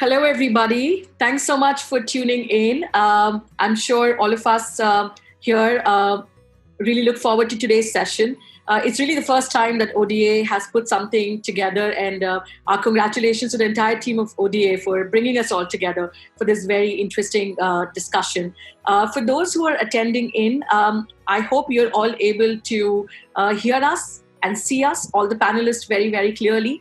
Hello, everybody. Thanks so much for tuning in. I'm sure all of us here really look forward to today's session. It's really the first time that ODA has put something together, and our congratulations to the entire team of ODA for bringing us all together for this very interesting discussion. For those who are attending in, I hope you're all able to hear us and see us, all the panelists, very, very clearly.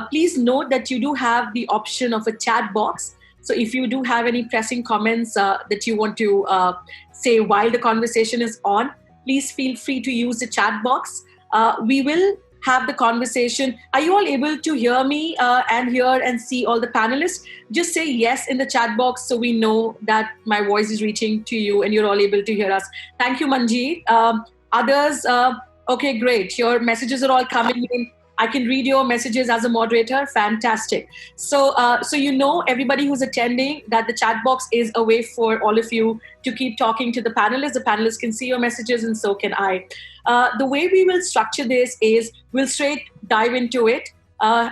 Please note that you do have the option of a chat box. So if you do have any pressing comments that you want to say while the conversation is on, please feel free to use the chat box. We will have the conversation. Are you all able to hear me and hear and see all the panelists? Just say yes in the chat box so we know that my voice is reaching to you and you're all able to hear us. Thank you, Manjeet. Others, okay, great. Your messages are all coming in. I can read your messages as a moderator. Fantastic. So you know, everybody who's attending, that the chat box is a way for all of you to keep talking to the panelists. The panelists can see your messages and so can I. The way we will structure this is we'll straight dive into it,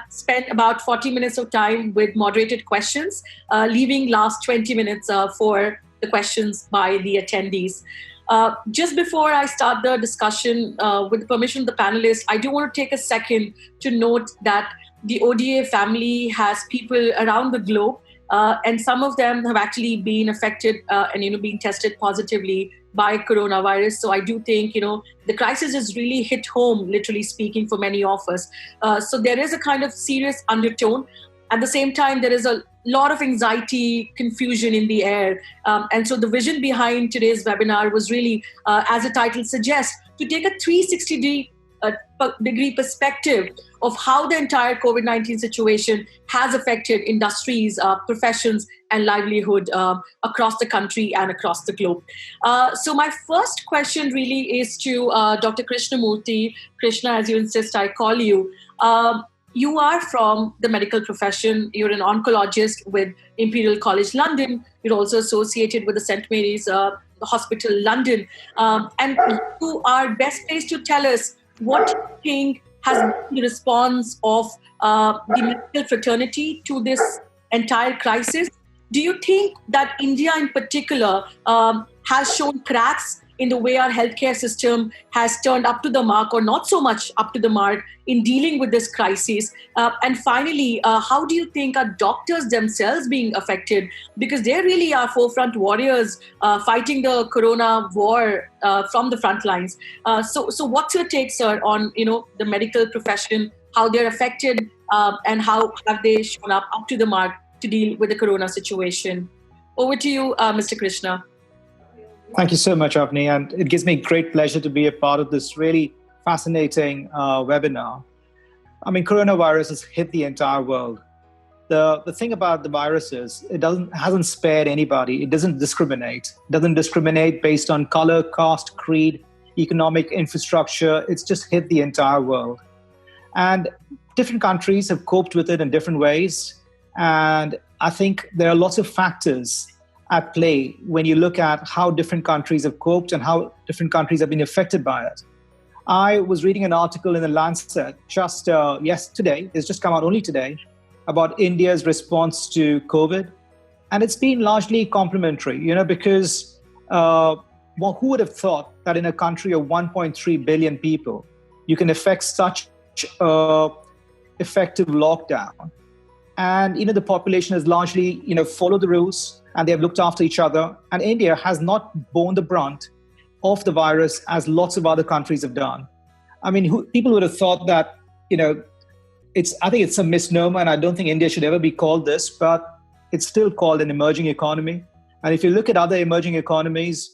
spend about 40 minutes of time with moderated questions, leaving last 20 minutes for the questions by the attendees. Just before I start the discussion, with the permission of the panelists, I do want to take a second to note that the ODA family has people around the globe, and some of them have actually been affected and being tested positively by coronavirus. So I do think the crisis has really hit home, literally speaking, for many of us. So there is a kind of serious undertone. At the same time, there is a lot of anxiety, confusion in the air. And so the vision behind today's webinar was really, as the title suggests, to take a 360-degree perspective of how the entire COVID-19 situation has affected industries, professions, and livelihood across the country and across the globe. So my first question really is to Dr. Krishnamurthy. Krishna, as you insist I call you. You are from the medical profession. You're an oncologist with Imperial College London. You're also associated with the St. Mary's Hospital London. And you are best placed to tell us what you think has been the response of the medical fraternity to this entire crisis. Do you think that India in particular has shown cracks in the way our healthcare system has turned up to the mark or not so much up to the mark in dealing with this crisis? And finally, how do you think are doctors themselves being affected? Because they really are forefront warriors fighting the corona war from the front lines. So what's your take, sir, on the medical profession, how they're affected and how have they shown up to the mark to deal with the corona situation? Over to you, Mr. Krishna. Thank you so much, Avni, and it gives me great pleasure to be a part of this really fascinating webinar. I mean, coronavirus has hit the entire world. The thing about the virus is it hasn't spared anybody. It doesn't discriminate. It doesn't discriminate based on color, caste, creed, economic infrastructure. It's just hit the entire world. And different countries have coped with it in different ways. And I think there are lots of factors at play when you look at how different countries have coped and how different countries have been affected by it. I was reading an article in the Lancet just yesterday, it's just come out only today, about India's response to COVID. And it's been largely complimentary, because who would have thought that in a country of 1.3 billion people, you can effect such effective lockdown. And, the population has largely, followed the rules, and they have looked after each other. And India has not borne the brunt of the virus as lots of other countries have done. I mean, people would have thought that, I think it's a misnomer, and I don't think India should ever be called this, but it's still called an emerging economy. And if you look at other emerging economies,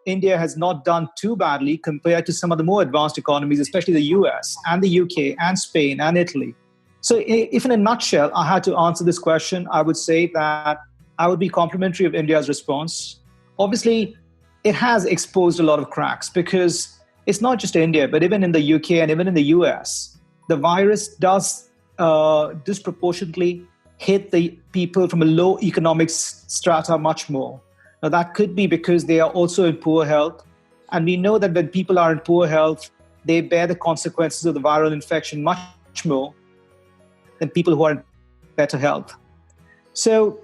India has not done too badly compared to some of the more advanced economies, especially the US and the UK and Spain and Italy. So if in a nutshell, I had to answer this question, I would say that I would be complimentary of India's response. Obviously, it has exposed a lot of cracks because it's not just India, but even in the UK and even in the US, the virus does disproportionately hit the people from a low economic strata much more. Now, that could be because they are also in poor health. And we know that when people are in poor health, they bear the consequences of the viral infection much more than people who are in better health. So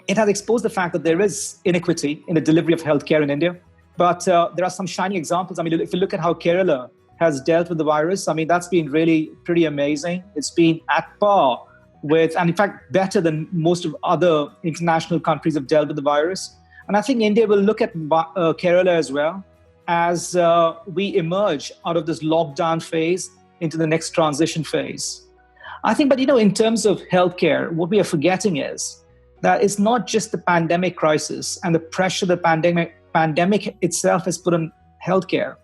it has exposed the fact that there is inequity in the delivery of healthcare in India. But there are some shining examples. I mean, if you look at how Kerala has dealt with the virus, I mean, that's been really pretty amazing. It's been at par with, and in fact, better than most of other international countries have dealt with the virus. And I think India will look at Kerala as well as we emerge out of this lockdown phase into the next transition phase. I think, but in terms of healthcare, what we are forgetting is that it's not just the pandemic crisis and the pressure the pandemic itself has put on healthcare.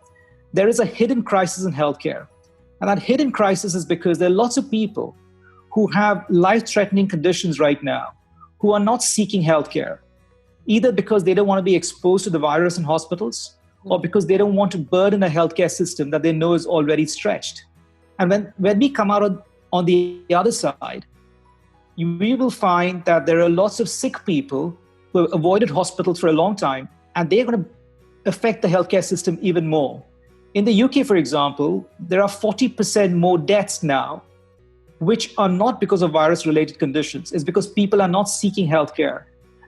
There is a hidden crisis in healthcare. And that hidden crisis is because there are lots of people who have life-threatening conditions right now who are not seeking healthcare, either because they don't want to be exposed to the virus in hospitals or because they don't want to burden a healthcare system that they know is already stretched. And when we come out on the other side, we will find that there are lots of sick people who have avoided hospitals for a long time, and they're going to affect the healthcare system even more. In the UK, for example, there are 40% more deaths now, which are not because of virus-related conditions. It's because people are not seeking healthcare.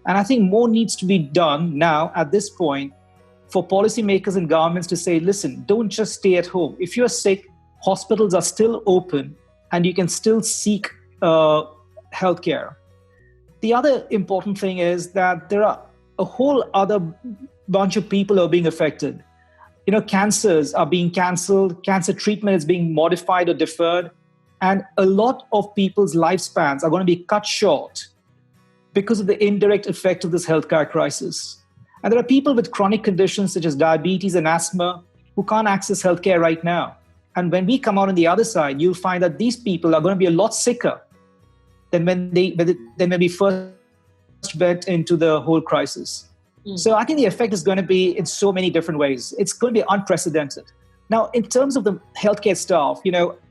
And I think more needs to be done now at this point for policymakers and governments to say, listen, don't just stay at home. If you're sick, hospitals are still open and you can still seek healthcare. The other important thing is that there are a whole other bunch of people who are being affected. Cancers are being cancelled, cancer treatment is being modified or deferred, and a lot of people's lifespans are going to be cut short because of the indirect effect of this healthcare crisis. And there are people with chronic conditions such as diabetes and asthma who can't access healthcare right now. And when we come out on the other side, you'll find that these people are going to be a lot sicker than when we first went into the whole crisis. So I think the effect is going to be in so many different ways. It's going to be unprecedented. Now, in terms of the healthcare staff,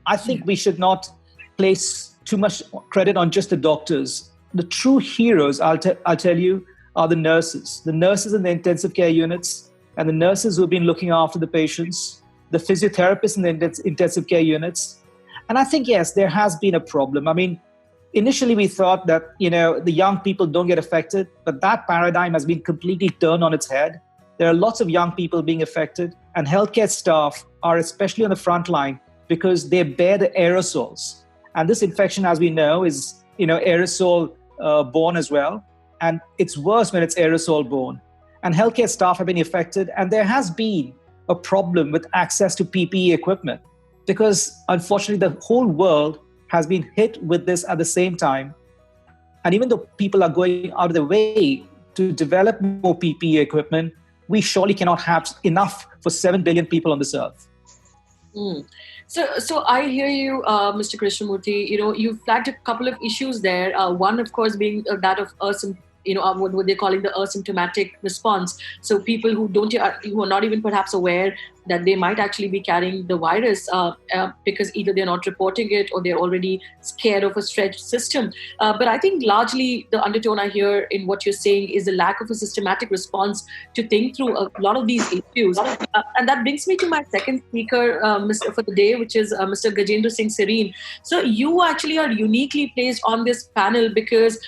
I think we should not place too much credit on just the doctors. The true heroes, I'll tell you, are the nurses in the intensive care units and the nurses who have been looking after the patients, the physiotherapists in the intensive care units. And I think, yes, there has been a problem. I mean, initially we thought that, the young people don't get affected, but that paradigm has been completely turned on its head. There are lots of young people being affected, and healthcare staff are especially on the front line because they bear the aerosols. And this infection, as we know, is, aerosol borne as well. And it's worse when it's aerosol borne. And healthcare staff have been affected, and there has been a problem with access to PPE equipment because, unfortunately, the whole world has been hit with this at the same time. And even though people are going out of their way to develop more PPE equipment, we surely cannot have enough for 7 billion people on this earth. So I hear you, Mr. Krishnamurthy. You flagged a couple of issues there. One, of course, being that of what they're calling the asymptomatic response. So people who are not even perhaps aware that they might actually be carrying the virus because either they're not reporting it or they're already scared of a stretched system. But I think largely the undertone I hear in what you're saying is the lack of a systematic response to think through a lot of these issues. And that brings me to my second speaker for the day, which is Mr. Gajendra Singh SAREEN. So you actually are uniquely placed on this panel because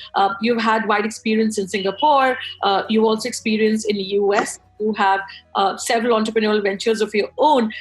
you've had wide experience in Singapore. You've also experienced in the US. You have several entrepreneurial ventures of your own.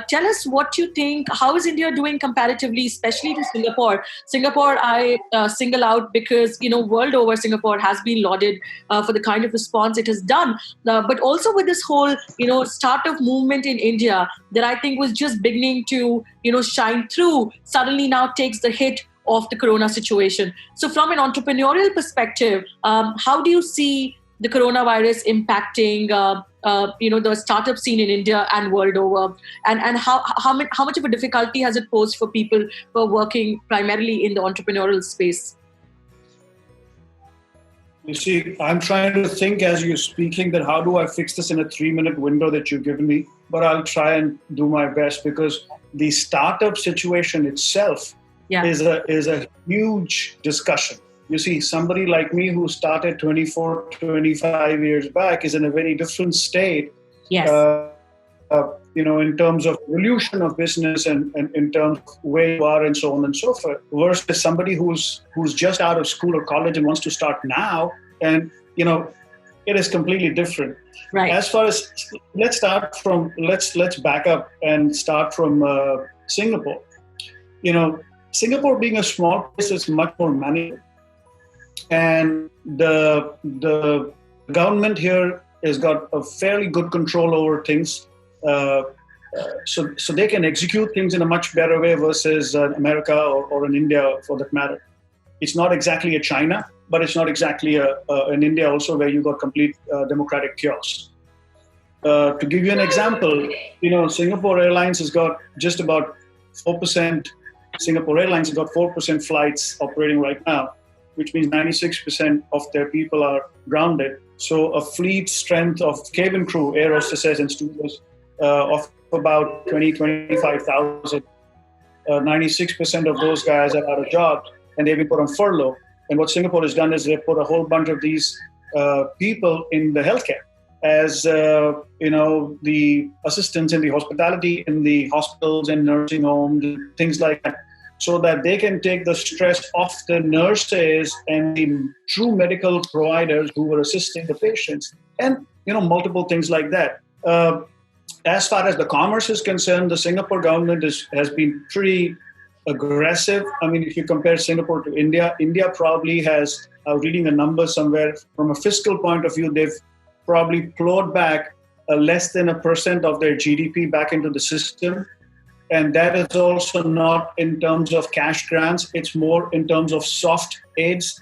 Tell us what you think. How is India doing comparatively, especially to Singapore? Singapore, I single out because, world over, Singapore has been lauded for the kind of response it has done. But also with this whole, startup movement in India that I think was just beginning to, shine through, suddenly now takes the hit of the corona situation. So from an entrepreneurial perspective, how do you see the coronavirus impacting, the startup scene in India and world over, and how much of a difficulty has it posed for people who are working primarily in the entrepreneurial space? You see, I'm trying to think as you're speaking that how do I fix this in a 3-minute window that you've given me, but I'll try and do my best because the startup situation itself is a huge discussion. You see, somebody like me who started 24, 25 years back is in a very different state. Yes. in terms of evolution of business and in terms of where you are and so on and so forth, versus somebody who's just out of school or college and wants to start now. And, it is completely different. Right. As far as, let's back up and start from Singapore. Singapore being a small place is much more manageable. And the government here has got a fairly good control over things. So they can execute things in a much better way versus America or in India for that matter. It's not exactly a China, but it's not exactly an India also where you got complete democratic chaos. To give you an example, Singapore Airlines has got just about 4%. Singapore Airlines has got 4% flights operating right now, which means 96% of their people are grounded. So a fleet strength of cabin crew, air hostesses and stewards of about 25,000. 96% of those guys are out of jobs and they've been put on furlough. And what Singapore has done is they've put a whole bunch of these people in the healthcare as, the assistants in the hospitality, in the hospitals and nursing homes, and things like that, so that they can take the stress off the nurses and the true medical providers who were assisting the patients, and, multiple things like that. As far as the commerce is concerned, the Singapore government has been pretty aggressive. I mean, if you compare Singapore to India, India probably has, reading a number somewhere, from a fiscal point of view, they've probably plowed back less than 1% of their GDP back into the system. And that is also not in terms of cash grants. It's more in terms of soft aids,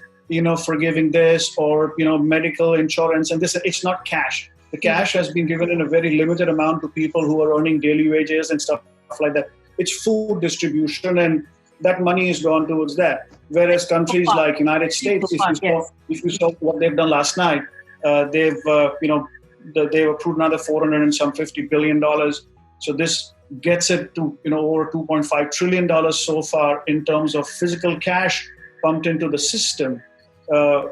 forgiving this or, medical insurance. And this, it's not cash. The cash has been given in a very limited amount to people who are earning daily wages and stuff like that. It's food distribution, and that money is gone towards that. Whereas countries like United States, if you saw what they've done last night, they've approved another $450 billion. So this gets it to over $2.5 trillion so far in terms of physical cash pumped into the system,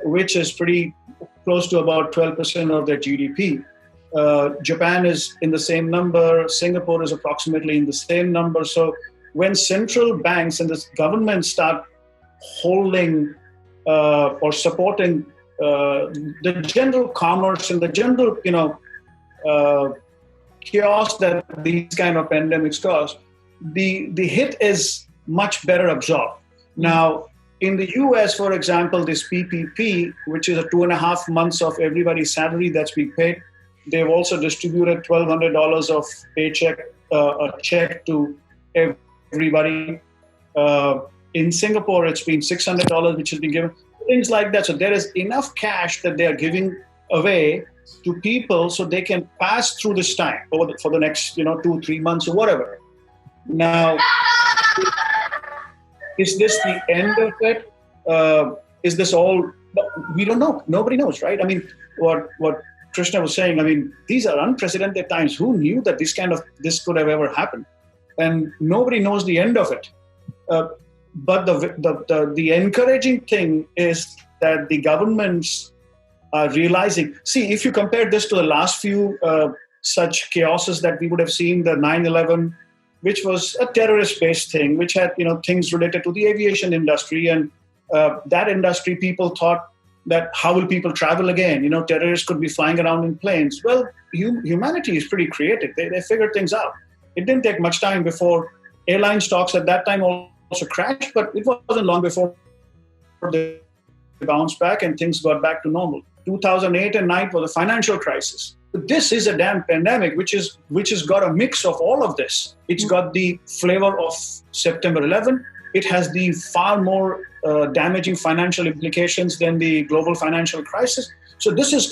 which is pretty close to about 12% of their GDP. Japan is in the same number. Singapore is approximately in the same number. So when central banks and the government start holding or supporting the general commerce and the general, chaos that these kind of pandemics cause, the hit is much better absorbed. Now, in the US, for example, this PPP, which is a 2.5 months of everybody's salary that's being paid, they've also distributed $1,200 of paycheck, a check to everybody. In Singapore, it's been $600, which has been given. Things like that. So there is enough cash that they are giving away to people so they can pass through this time for the next 2-3 months or whatever. Now, is this the end of it? Is this all? We don't know. Nobody knows, right? I mean, what KRISHNA was saying, I mean, these are unprecedented times. Who knew that this could have ever happened? And nobody knows the end of it. But the encouraging thing is that the governments are realizing. See, if you compare this to the last few such chaoses that we would have seen, the 9/11, which was a terrorist-based thing, which had things related to the aviation industry, and that industry, people thought that how will people travel again? Terrorists could be flying around in planes. Well, humanity is pretty creative. They figured things out. It didn't take much time before airline stocks at that time also crashed, but it wasn't long before they bounced back and things got back to normal. 2008 and 2009 was a financial crisis. But this is a damn pandemic, which has got a mix of all of this. It's got the flavor of September 11. It has the far more damaging financial implications than the global financial crisis. So this is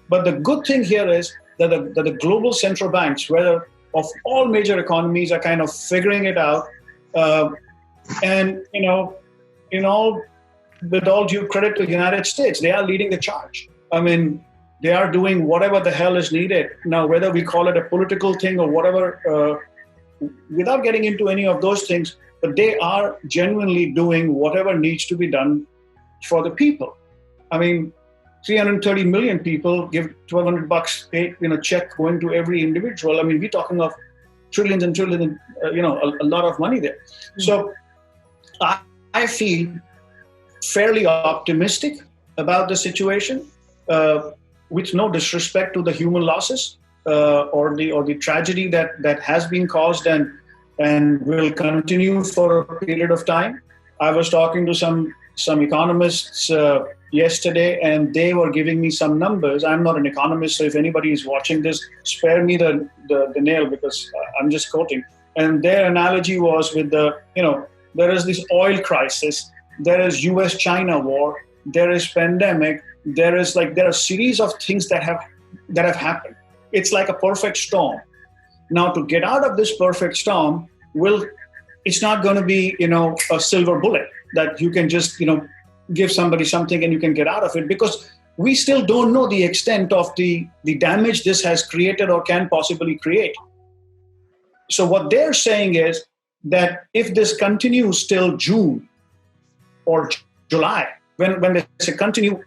but the good thing here is that the global central banks, whether of all major economies, are kind of figuring it out. And, with all due credit to the United States, they are leading the charge. I mean, they are doing whatever the hell is needed. Now, whether we call it a political thing or whatever, without getting into any of those things, but they are genuinely doing whatever needs to be done for the people. I mean, 330 million people give $1,200 check going to every individual. I mean, we're talking of trillions and trillions, a lot of money there. So I feel fairly optimistic about the situation, with no disrespect to the human losses or the tragedy that has been caused and will continue for a period of time. I was talking to some economists yesterday, and they were giving me some numbers. I'm not an economist, so if anybody is watching this, spare me the nail, because I'm just quoting. And their analogy was with there is this oil crisis, there is US-China war, there is pandemic, there are a series of things that have happened. It's like a perfect storm. Now, to get out of this perfect storm, it's not going to be, a silver bullet that you can just, give somebody something and you can get out of it, because we still don't know the extent of the damage this has created or can possibly create. So what they're saying is that if this continues till June or July, when they say continue,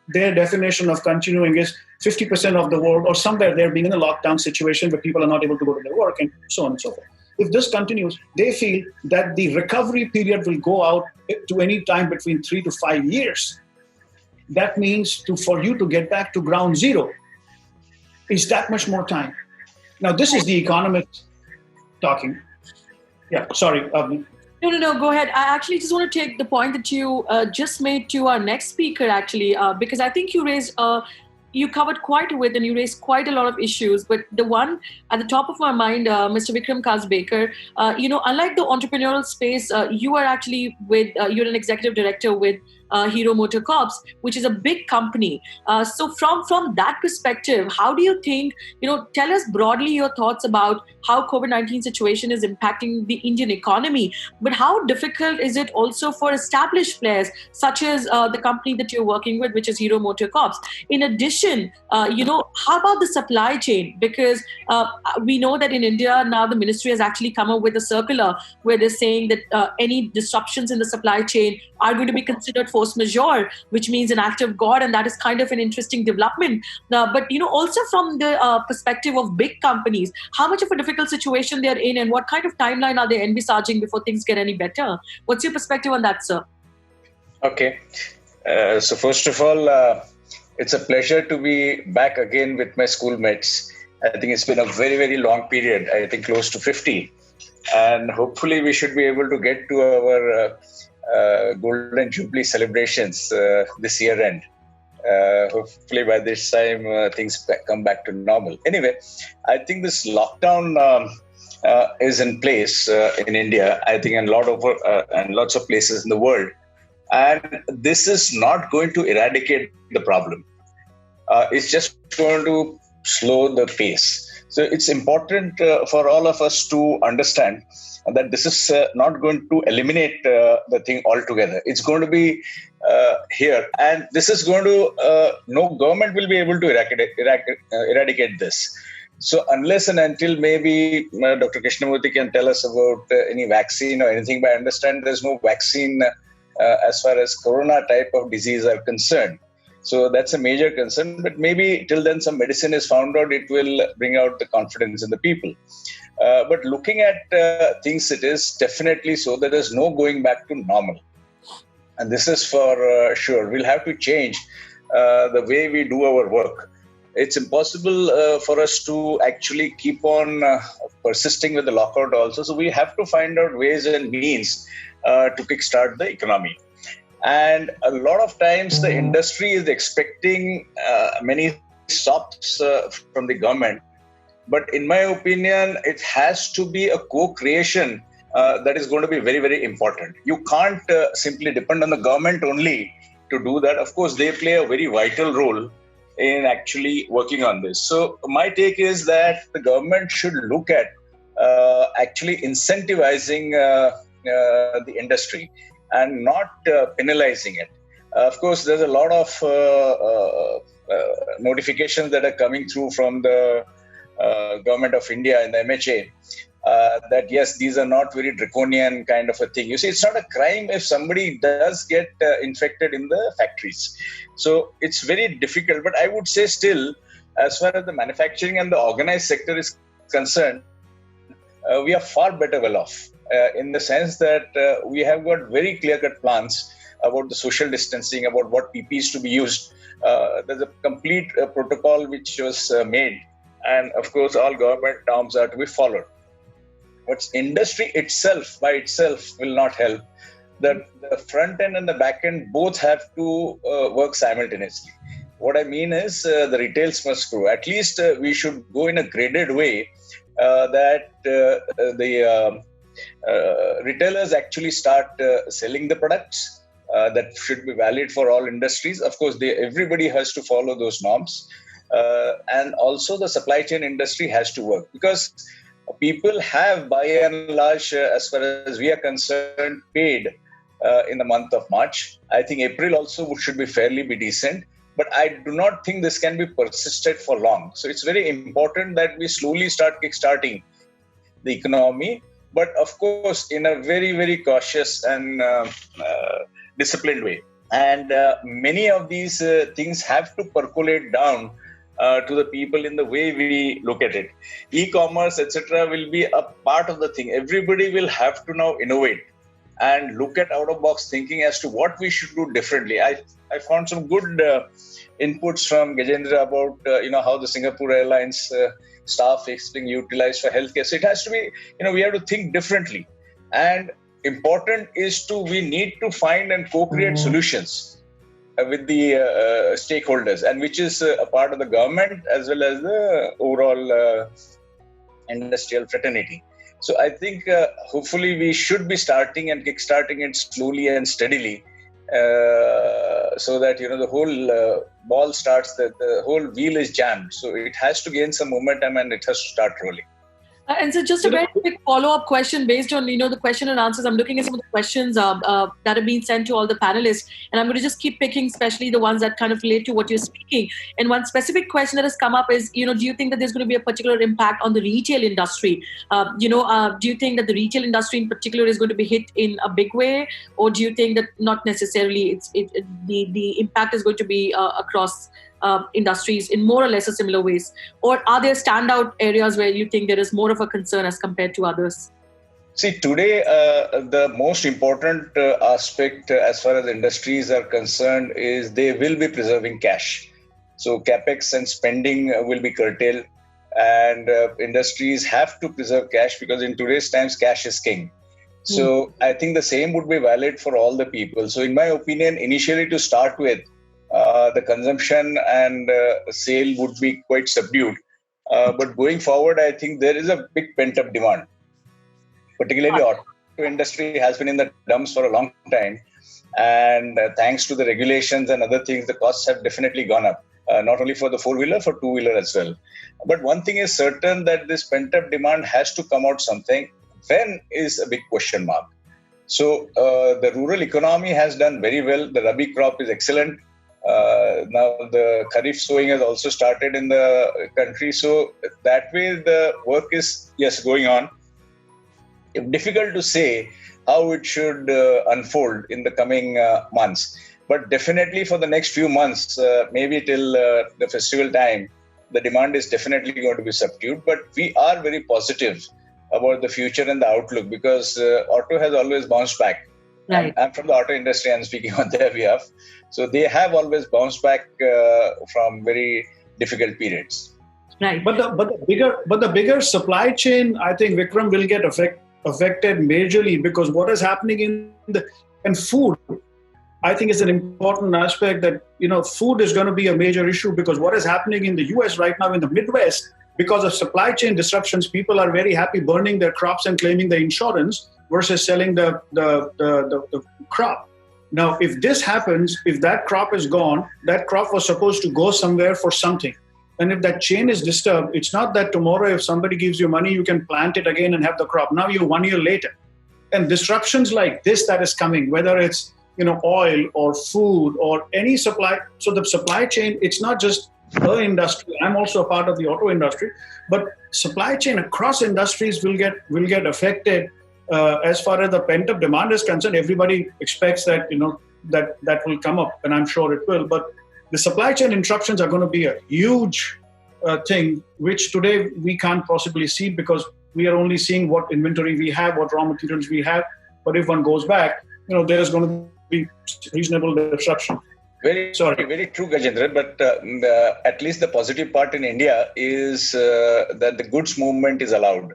their definition of continuing is 50% of the world or somewhere there being in a lockdown situation where people are not able to go to their work and so on and so forth. If this continues, they feel that the recovery period will go out to any time between 3 to 5 years. That means for you to get back to ground zero is that much more time. Now, this is the economist talking. Yeah, sorry. No, go ahead. I actually just want to take the point that you just made to our next speaker, actually, because I think you covered quite a bit and you raised quite a lot of issues. But the one at the top of my mind, Mr. Vikram Kasbekar, unlike the entrepreneurial space, you are actually you're an executive director with Hero MotoCorp, which is a big company. So from that perspective, how do you think, tell us broadly your thoughts about how COVID-19 situation is impacting the Indian economy, but how difficult is it also for established players, such as the company that you're working with, which is Hero MotoCorp. In addition, how about the supply chain? Because we know that in India, now the ministry has actually come up with a circular where they're saying that any disruptions in the supply chain are going to be considered force majeure, which means an act of God, and that is kind of an interesting development. But also from the perspective of big companies, how much of a difficult situation they're in, and what kind of timeline are they envisaging before things get any better? What's your perspective on that, sir? Okay. So first of all, it's a pleasure to be back again with my schoolmates. I think it's been a very, very long period, I think close to 50. And hopefully we should be able to get to our Golden Jubilee celebrations this year end. Hopefully by this time things come back to normal. Anyway, I think this lockdown is in place in India, I think, and lots of places in the world. And this is not going to eradicate the problem. It's just going to slow the pace. So it's important for all of us to understand that this is not going to eliminate the thing altogether. It's going to be here. And this is going to, no government will be able to eradicate this. So unless and until maybe Dr. Krishnamurthy can tell us about any vaccine or anything, but I understand there's no vaccine as far as corona type of disease are concerned. So that's a major concern, but maybe till then some medicine is found out, it will bring out the confidence in the people. But looking at things, it is definitely so that there's no going back to normal. And this is for sure. We'll have to change the way we do our work. It's impossible for us to actually keep on persisting with the lockout also. So we have to find out ways and means to kickstart the economy. And a lot of times the industry is expecting many stops from the government. But in my opinion, it has to be a co-creation that is going to be very, very important. You can't simply depend on the government only to do that. Of course, they play a very vital role in actually working on this. So my take is that the government should look at actually incentivizing the industry and not penalizing it. Of course, there's a lot of notifications that are coming through from the government of India and the MHA that yes, these are not very draconian kind of a thing. You see, it's not a crime if somebody does get infected in the factories. So it's very difficult. But I would say still, as far as the manufacturing and the organized sector is concerned, we are far better well off in the sense that we have got very clear-cut plans about the social distancing, about what PPEs to be used. There's a complete protocol which was made, and of course all government norms are to be followed. But industry itself by itself will not help. The front end and the back end both have to work simultaneously. What I mean is the retails must grow. At least we should go in a graded way that the retailers actually start selling the products. That should be valid for all industries. Of course, everybody has to follow those norms. And also the supply chain industry has to work, because people have, by and large, as far as we are concerned, paid in the month of March. I think April also should be fairly decent. But I do not think this can be persisted for long. So it's very important that we slowly start kickstarting the economy, but of course in a very, very cautious and disciplined way. And many of these things have to percolate down to the people in the way we look at it. E-commerce, etc., will be a part of the thing. Everybody will have to now innovate and look at out-of-box thinking as to what we should do differently. I found some good inputs from Gajendra about how the Singapore Airlines staff is being utilized for healthcare. So it has to be, we have to think differently. And important is we need to find and co-create solutions with the stakeholders, and which is a part of the government as well as the overall industrial fraternity. So I think hopefully we should be starting and kickstarting it slowly and steadily, so that the whole ball starts, the whole wheel is jammed. So it has to gain some momentum and it has to start rolling. And so just a very quick follow-up question based on, the question and answers. I'm looking at some of the questions that have been sent to all the panelists, and I'm going to just keep picking, especially the ones that kind of relate to what you're speaking. And one specific question that has come up is, do you think that there's going to be a particular impact on the retail industry? Do you think that the retail industry in particular is going to be hit in a big way? Or do you think that not necessarily the impact is going to be across industries in more or less a similar ways? Or are there standout areas where you think there is more of a concern as compared to others? See, today, the most important aspect as far as industries are concerned is they will be preserving cash. So capex and spending will be curtailed, and industries have to preserve cash, because in today's times, cash is king. So I think the same would be valid for all the people. So in my opinion, initially to start with, the consumption and sale would be quite subdued. But going forward, I think there is a big pent-up demand. Particularly auto industry has been in the dumps for a long time. And thanks to the regulations and other things, the costs have definitely gone up, not only for the four-wheeler, for two-wheeler as well. But one thing is certain, that this pent-up demand has to come out something. When is a big question mark. So the rural economy has done very well. The Rabi crop is excellent. Now the Kharif sowing has also started in the country. So that way the work is, going on. Difficult to say how it should unfold in the coming months. But definitely for the next few months, maybe till the festival time, the demand is definitely going to be subdued. But we are very positive about the future and the outlook, because auto has always bounced back. Right. I'm from the auto industry, I'm speaking on their behalf. So they have always bounced back from very difficult periods. Right. But the bigger supply chain, I think, Vikram, will get affected majorly, because what is happening in food, I think, is an important aspect. That food is going to be a major issue, because what is happening in the US right now in the Midwest, because of supply chain disruptions, people are very happy burning their crops and claiming the insurance versus selling the crop. Now, if this happens, if that crop is gone, that crop was supposed to go somewhere for something. And if that chain is disturbed, it's not that tomorrow if somebody gives you money, you can plant it again and have the crop. Now you're 1 year later. And disruptions like this that is coming, whether it's oil or food or any supply. So the supply chain, it's not just the industry. I'm also a part of the auto industry, but supply chain across industries will get affected. As far as the pent-up demand is concerned, everybody expects that that will come up, and I'm sure it will. But the supply chain interruptions are going to be a huge thing, which today we can't possibly see, because we are only seeing what inventory we have, what raw materials we have. But if one goes back, there is going to be reasonable disruption. Very true, Gajendra. But at least the positive part in India is that the goods movement is allowed.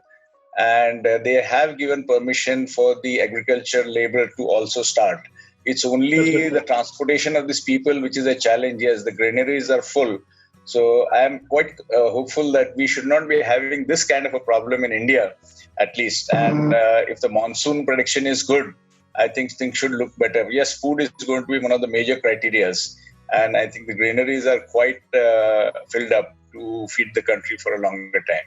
And they have given permission for the agriculture labor to also start. It's only the transportation of these people which is a challenge. Yes, the granaries are full. So I am quite hopeful that we should not be having this kind of a problem in India, at least. And if the monsoon prediction is good, I think things should look better. Yes, food is going to be one of the major criterias. And I think the granaries are quite filled up to feed the country for a longer time.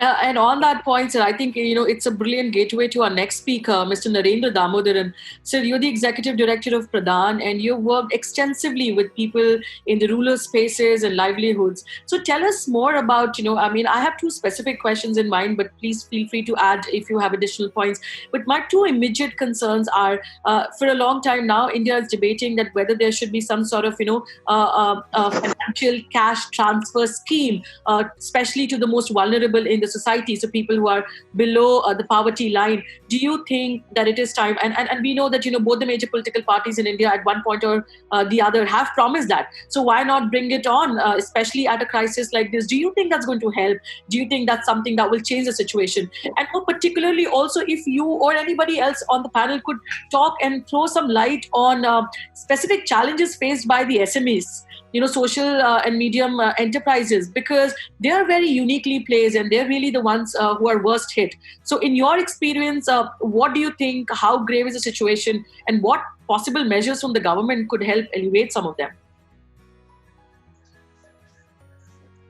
And on that point, sir, I think, it's a brilliant gateway to our next speaker, Mr. Narendra Damodaran. Sir, you're the Executive Director of Pradhan, and you've worked extensively with people in the rural spaces and livelihoods. So tell us more about, I have two specific questions in mind, but please feel free to add if you have additional points. But my two immediate concerns are, for a long time now, India is debating that whether there should be some sort of, financial cash transfer scheme, especially to the most vulnerable in the society, so people who are below the poverty line. Do you think that it is time? And we know that both the major political parties in India at one point or the other have promised that. So why not bring it on, especially at a crisis like this? Do you think that's going to help? Do you think that's something that will change the situation? And more particularly, also, if you or anybody else on the panel could talk and throw some light on specific challenges faced by the SMEs, social and medium enterprises, because they are very uniquely placed and they're really the ones who are worst hit. So in your experience, what do you think, how grave is the situation, and what possible measures from the government could help alleviate some of them?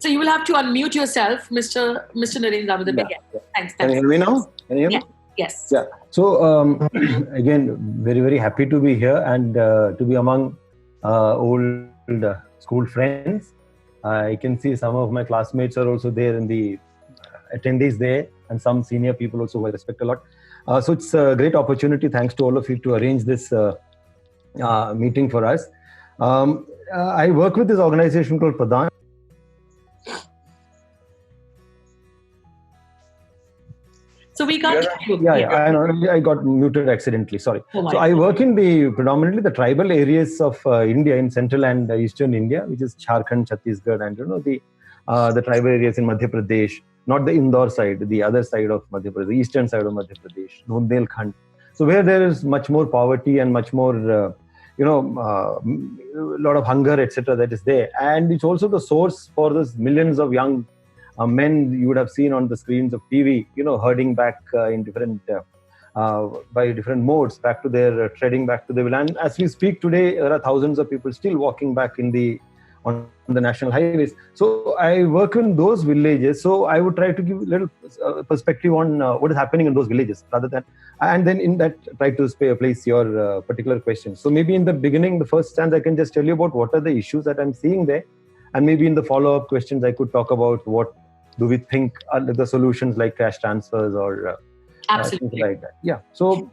So you will have to unmute yourself, Mr. Narendra Damodaran. Yeah. Thanks. Can you hear me now? Can you hear me? Yes. Yeah. So again, very, very happy to be here and to be among old school friends. I can see some of my classmates are also there in the attendees there, and some senior people also who I respect a lot. So it's a great opportunity. Thanks to all of you to arrange this meeting for us. I work with this organization called Pradhan. So we can't hear you. Yeah, I know. I got muted accidentally. Sorry. So I work in predominantly the tribal areas of India, in central and eastern India, which is Jharkhand, Chhattisgarh, and the tribal areas in Madhya Pradesh, not the Indore side, the other side of Madhya Pradesh, the eastern side of Madhya Pradesh, Bundelkhand. So where there is much more poverty and much more, a lot of hunger, etc. that is there, and it's also the source for those millions of young men you would have seen on the screens of TV, herding back in different, by different modes, back to their, treading back to the land. As we speak today, there are thousands of people still walking back on the national highways. So I work in those villages. So I would try to give a little perspective on what is happening in those villages, rather than, and then in that try to place your particular question. So maybe in the beginning, the first chance, I can just tell you about what are the issues that I'm seeing there. And maybe in the follow-up questions, I could talk about what do we think are the solutions, like cash transfers or things like that. Yeah. So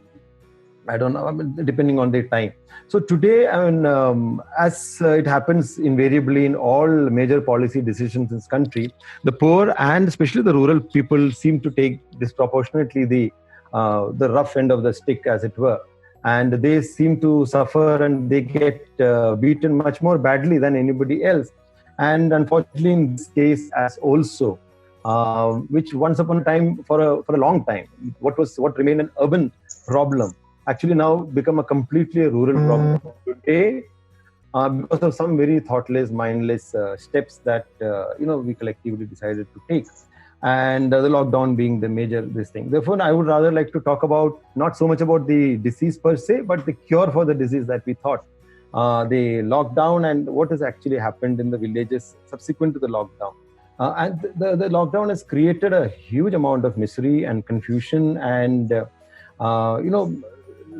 I don't know, depending on the time. So today, as it happens invariably in all major policy decisions in this country, the poor and especially the rural people seem to take disproportionately the rough end of the stick, as it were. And they seem to suffer and they get beaten much more badly than anybody else. And unfortunately, in this case, as also, which once upon a time, for a long time, what remained an urban problem, actually now become a completely rural problem today, because of some very thoughtless, mindless steps that we collectively decided to take, and the lockdown being the major thing. Therefore, I would rather like to talk about not so much about the disease per se, but the cure for the disease that we thought. The lockdown and what has actually happened in the villages subsequent to the lockdown. And the lockdown has created a huge amount of misery and confusion and,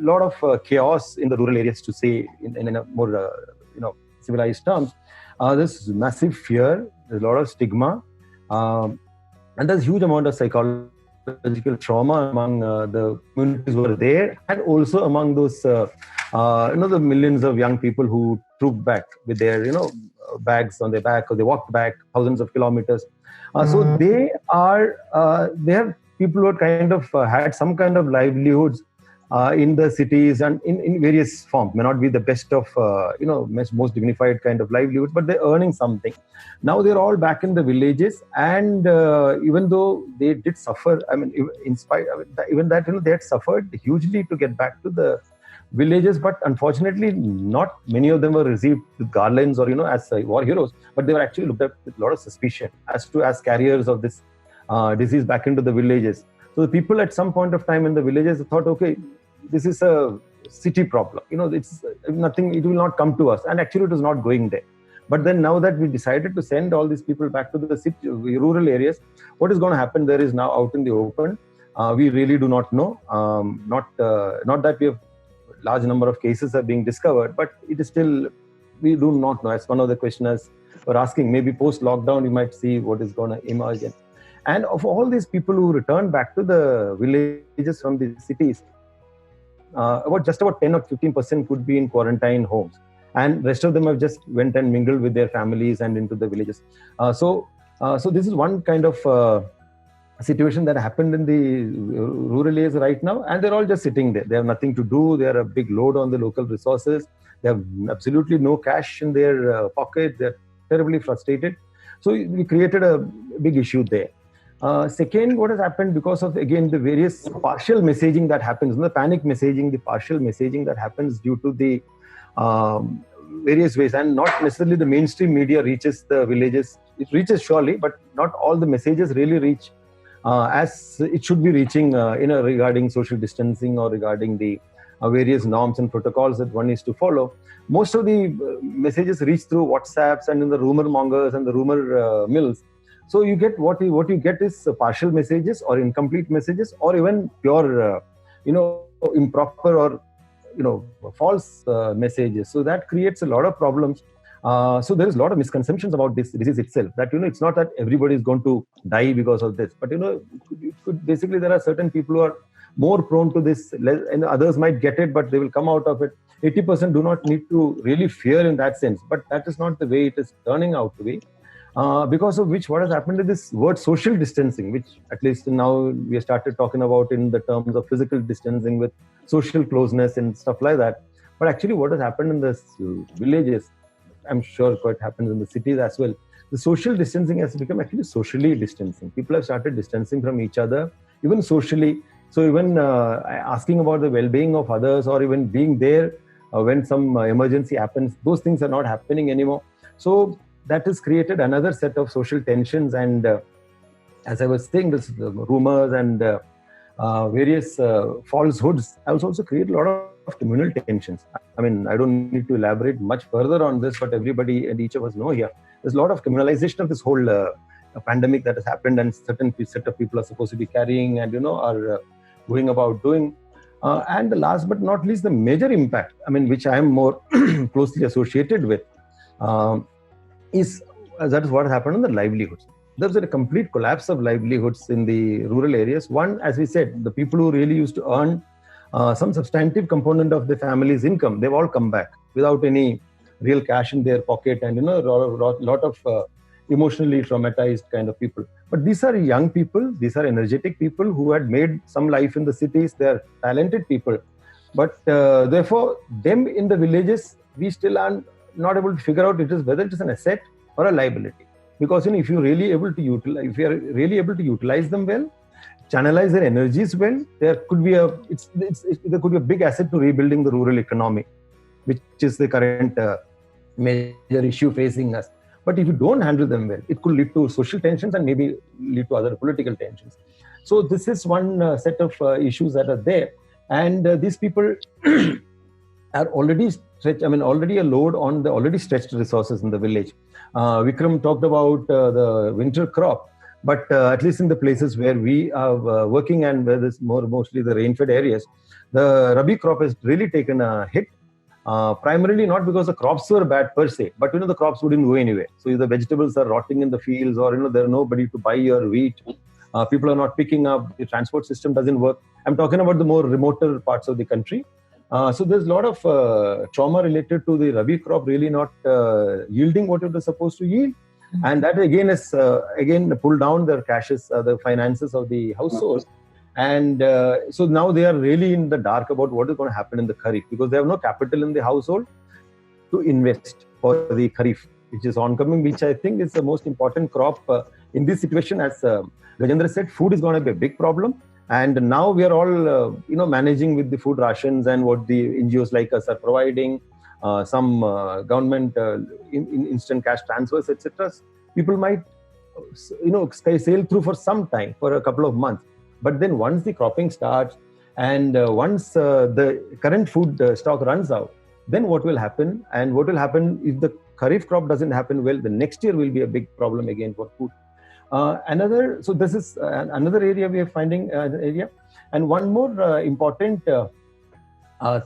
a lot of chaos in the rural areas, to say in a more, civilized terms. There's massive fear, there's a lot of stigma, and there's huge amount of psychological trauma among the communities who are there, and also among those, the millions of young people who trooped back with their, bags on their back, or they walked back thousands of kilometers. So they have people who had kind of had some kind of livelihoods in the cities and in various forms. May not be the best of, most dignified kind of livelihoods, but they're earning something. Now they're all back in the villages, and even though they did suffer, I mean, in spite of even that, they had suffered hugely to get back to the villages, but unfortunately, not many of them were received with garlands or, as war heroes, but they were actually looked at with a lot of suspicion as carriers of this disease back into the villages. So the people at some point of time in the villages thought, okay, this is a city problem. It's nothing, it will not come to us. And actually it was not going there. But then now that we decided to send all these people back to the city, rural areas, what is going to happen there is now out in the open. We really do not know. Not that we have large number of cases are being discovered, but it is still, we do not know. As one of the questioners were asking, maybe post-lockdown, you might see what is going to emerge. And of all these people who return back to the villages from the cities, about 10 or 15% could be in quarantine homes, and rest of them have just went and mingled with their families and into the villages. So this is one kind of situation that happened in the rural areas right now, and they're all just sitting there. They have nothing to do. They are a big load on the local resources. They have absolutely no cash in their pocket. They're terribly frustrated. So we created a big issue there. Second, what has happened because of, again, the various partial messaging that happens, the panic messaging, the partial messaging that happens due to the various ways, and not necessarily the mainstream media reaches the villages. It reaches surely, but not all the messages really reach as it should be reaching regarding social distancing or regarding the various norms and protocols that one needs to follow. Most of the messages reach through WhatsApps and in the rumor mongers and the rumor mills. So you get what you get is partial messages or incomplete messages, or even pure, improper or false messages. So that creates a lot of problems. So there is a lot of misconceptions about this disease itself. That it's not that everybody is going to die because of this, but basically there are certain people who are more prone to this, and others might get it, but they will come out of it. 80% do not need to really fear in that sense, but that is not the way it is turning out to be. Because of which, what has happened is this word social distancing, which at least now we have started talking about in the terms of physical distancing with social closeness and stuff like that. But actually what has happened in the villages, I'm sure what happens in the cities as well, the social distancing has become actually socially distancing. People have started distancing from each other, even socially. So even asking about the well-being of others, or even being there when some emergency happens, those things are not happening anymore. So that has created another set of social tensions, and as I was saying, this rumors and various falsehoods have also created a lot of communal tensions. I mean, I don't need to elaborate much further on this, but everybody and each of us know here, there's a lot of criminalization of this whole pandemic that has happened, and certain set of people are supposed to be carrying and are going about doing. And the last but not least, the major impact, I mean, which I am more closely associated with, is what happened on the livelihoods. There was a complete collapse of livelihoods in the rural areas. One, as we said, the people who really used to earn some substantive component of the family's income, they've all come back without any real cash in their pocket, and a lot of emotionally traumatized kind of people. But these are young people, these are energetic people who had made some life in the cities. They're talented people, but therefore them in the villages, we still are not able to figure out whether it is an asset or a liability. Because if you're really able to utilize them well, channelize their energies well, there could be a big asset to rebuilding the rural economy, which is the current major issue facing us. But if you don't handle them well, it could lead to social tensions and maybe lead to other political tensions. So this is one set of issues that are there, and these people are already a load on the already stretched resources in the village. Vikram talked about the winter crop, but at least in the places where we are working and where there's mostly the rain-fed areas, the Rabi crop has really taken a hit. Primarily not because the crops were bad per se, but the crops wouldn't go anywhere. So the vegetables are rotting in the fields, or there are nobody to buy your wheat. People are not picking up. The transport system doesn't work. I'm talking about the more remoter parts of the country. So there's a lot of trauma related to the Rabi crop really not yielding what it was supposed to yield. And that again is pulled down their cashes, the finances of the household. And so now they are really in the dark about what is going to happen in the Kharif, because they have no capital in the household to invest for the Kharif, which is oncoming, which I think is the most important crop in this situation. As Gajendra said, food is going to be a big problem. And now we are all, managing with the food rations and what the NGOs like us are providing, some government instant cash transfers, etc. People might, sail through for some time, for a couple of months. But then once the cropping starts and once the current food stock runs out, then what will happen? And what will happen if the Kharif crop doesn't happen well? The next year will be a big problem again for food. So this is another area we are finding area. And one more important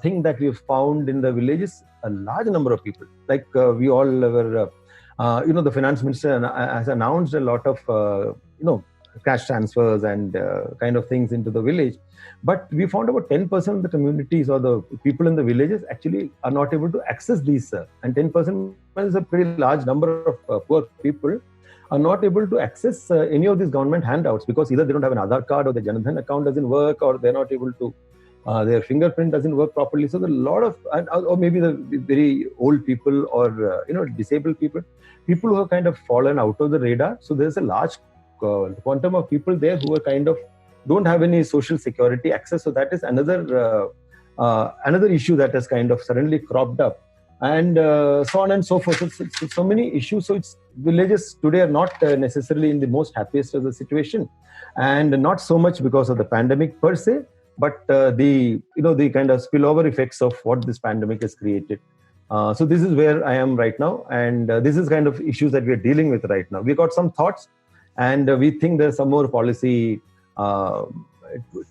thing that we have found in the villages, a large number of people, like we all were, the finance minister has announced a lot of, cash transfers and kind of things into the village. But we found about 10% of the communities or the people in the villages actually are not able to access these. And 10% is a pretty large number of poor people are not able to access any of these government handouts, because either they don't have an Aadhaar card, or the Jan Dhan account doesn't work, or they're not able to, their fingerprint doesn't work properly. So there are a lot of, or maybe the very old people or, disabled people who have kind of fallen out of the radar. So there's a large quantum of people there who are kind of don't have any social security access. So that is another issue that has kind of suddenly cropped up, and so on and so forth. So many issues. So villages today are not necessarily in the most happiest of the situation, and not so much because of the pandemic per se, but the kind of spillover effects of what this pandemic has created. So this is where I am right now, and this is kind of issues that we are dealing with right now. We got some thoughts, and we think there's some more policy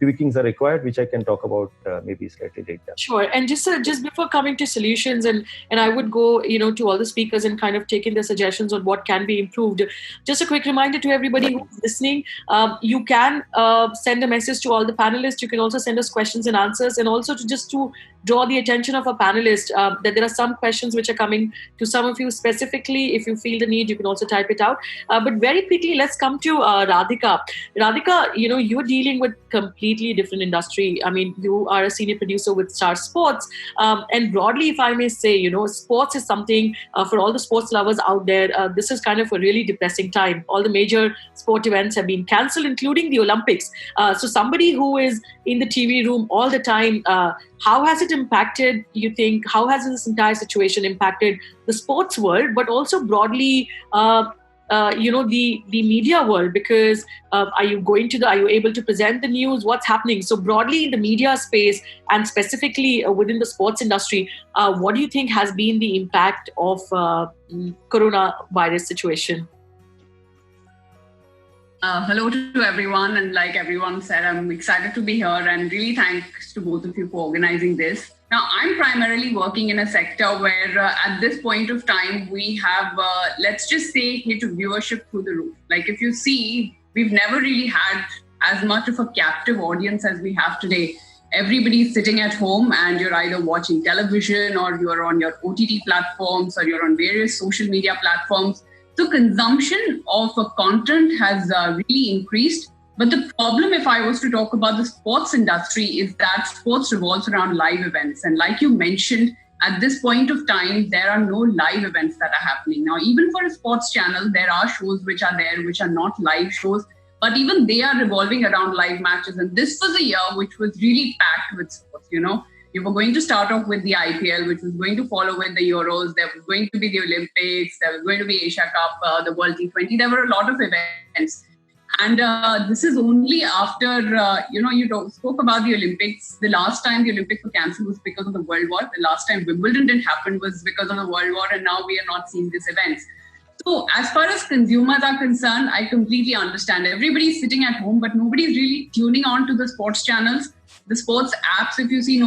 tweakings are required, which I can talk about maybe slightly later. Sure. And just before coming to solutions, and I would go, to all the speakers and kind of take in their suggestions on what can be improved. Just a quick reminder to everybody who's listening, you can send a message to all the panelists. You can also send us questions and answers, and also to draw the attention of our panelists that there are some questions which are coming to some of you specifically. If you feel the need, you can also type it out. But very quickly, let's come to Radhika. Radhika, you're dealing with completely different industry. I mean, you are a senior producer with Star Sports. And broadly, if I may say, sports is something for all the sports lovers out there. This is kind of a really depressing time. All the major sport events have been cancelled, including the Olympics. So somebody who is in the TV room all the time, how has it impacted, you think, how has this entire situation impacted the sports world, but also broadly, the media world? Because are you able to present the news? What's happening? So broadly in the media space, and specifically within the sports industry, what do you think has been the impact of coronavirus situation? Hello to everyone, and like everyone said, I'm excited to be here, and really thanks to both of you for organizing this. Now, I'm primarily working in a sector where at this point of time, we have, let's just say, hit viewership through the roof. Like if you see, we've never really had as much of a captive audience as we have today. Everybody's sitting at home, and you're either watching television, or you're on your OTT platforms, or you're on various social media platforms. So consumption of content has really increased. But the problem, if I was to talk about the sports industry, is that sports revolves around live events. And like you mentioned, at this point of time, there are no live events that are happening. Now, even for a sports channel, there are shows which are there, which are not live shows. But even they are revolving around live matches. And this was a year which was really packed with sports, You were going to start off with the IPL, which was going to follow with the Euros. There was going to be the Olympics. There was going to be Asia Cup, the World T20. There were a lot of events. And this is only after, you spoke about the Olympics. The last time the Olympics were cancelled was because of the World War. The last time Wimbledon didn't happen was because of the World War. And now we are not seeing these events. So as far as consumers are concerned, I completely understand. Everybody's sitting at home, but nobody's really tuning on to the sports channels. The sports apps, if you see,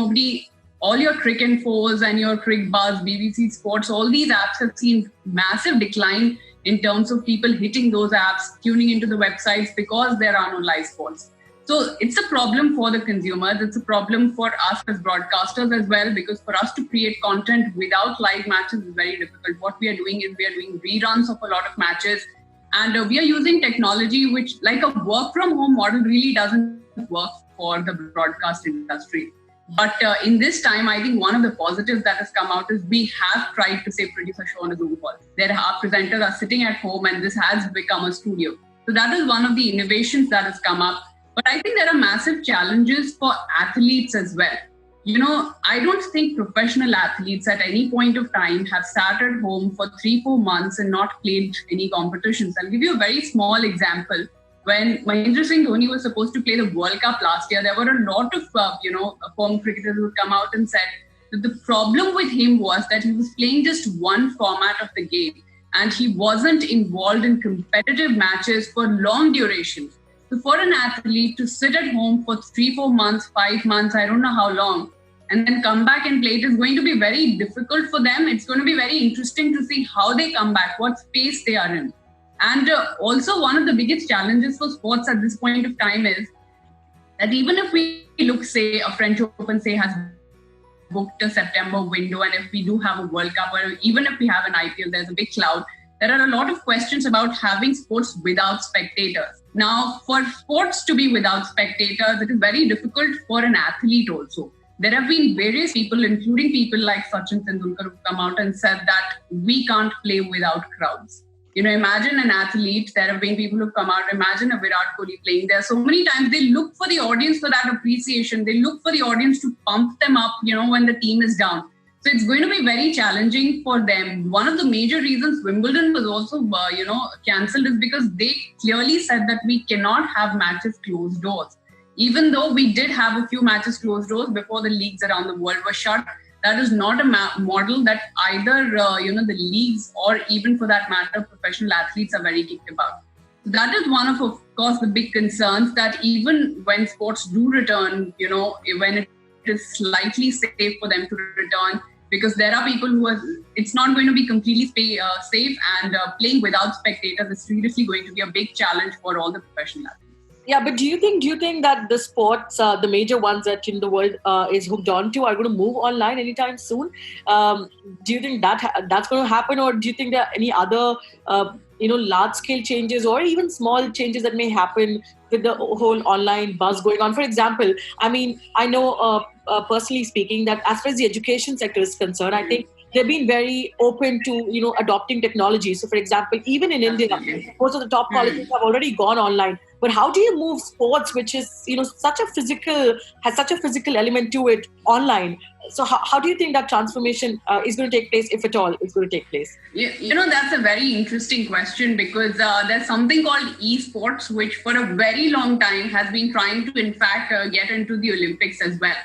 all your Cricinfos and your Cricbuzz, BBC Sports, all these apps have seen massive decline in terms of people hitting those apps, tuning into the websites because there are no live sports. So it's a problem for the consumers. It's a problem for us as broadcasters as well, because for us to create content without live matches is very difficult. What we are doing is we are doing reruns of a lot of matches, and we are using technology which, like a work from home model, really doesn't work for the broadcast industry. But in this time, I think one of the positives that has come out is we have tried to say produce a show on a Zoom call. There are presenters are sitting at home, and this has become a studio. So that is one of the innovations that has come up. But I think there are massive challenges for athletes as well. You know, I don't think professional athletes at any point of time have sat at home for 3-4 months and not played any competitions. I'll give you a very small example. When Mahendra Singh Dhoni was supposed to play the World Cup last year, there were a lot of, former cricketers who come out and said that the problem with him was that he was playing just one format of the game, and he wasn't involved in competitive matches for long durations. So for an athlete to sit at home for 3-4 months, 5 months, I don't know how long, and then come back and play, it is going to be very difficult for them. It's going to be very interesting to see how they come back, what space they are in. And also one of the biggest challenges for sports at this point of time is that even if we look, say, a French Open, say, has booked a September window, and if we do have a World Cup, or even if we have an IPL, there's a big cloud, there are a lot of questions about having sports without spectators. Now, for sports to be without spectators, it is very difficult for an athlete also. There have been various people, including people like Sachin Tendulkar, who've come out and said that we can't play without crowds. You know, imagine an athlete. There have been people who've come out. Imagine a Virat Kohli playing there. So many times they look for the audience for that appreciation. They look for the audience to pump them up, when the team is down. So it's going to be very challenging for them. One of the major reasons Wimbledon was also, cancelled is because they clearly said that we cannot have matches closed doors. Even though we did have a few matches closed doors before the leagues around the world were shut, that is not a model that either, the leagues or even for that matter, professional athletes are very kicked about. That is one of course, the big concerns, that even when sports do return, when it is slightly safe for them to return, because there are people it's not going to be completely safe, and playing without spectators is seriously going to be a big challenge for all the professional athletes. Yeah, but do you think that the sports, the major ones that the world is hooked on to, are going to move online anytime soon? Do you think that's going to happen, or do you think there are any other large-scale changes or even small changes that may happen with the whole online buzz going on? For example, I mean, I know personally speaking that as far as the education sector is concerned, I think they've been very open to adopting technology. So, for example, even in India, most of the top colleges have already gone online. But how do you move sports, which is has such a physical element to it, online? So how do you think that transformation is going to take place, if at all it's going to take place? That's a very interesting question, because there's something called esports, which for a very long time has been trying to, in fact, get into the Olympics as well.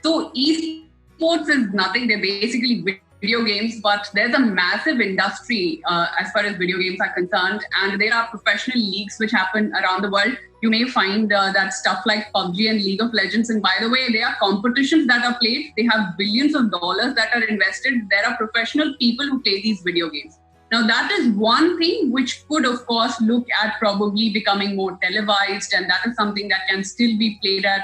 So esports is nothing. They're basically video games, but there's a massive industry as far as video games are concerned, and there are professional leagues which happen around the world. You may find that stuff like PUBG and League of Legends, and by the way, there are competitions that are played. They have billions of dollars that are invested. There are professional people who play these video games. Now, that is one thing which could, of course, look at probably becoming more televised, and that is something that can still be played at,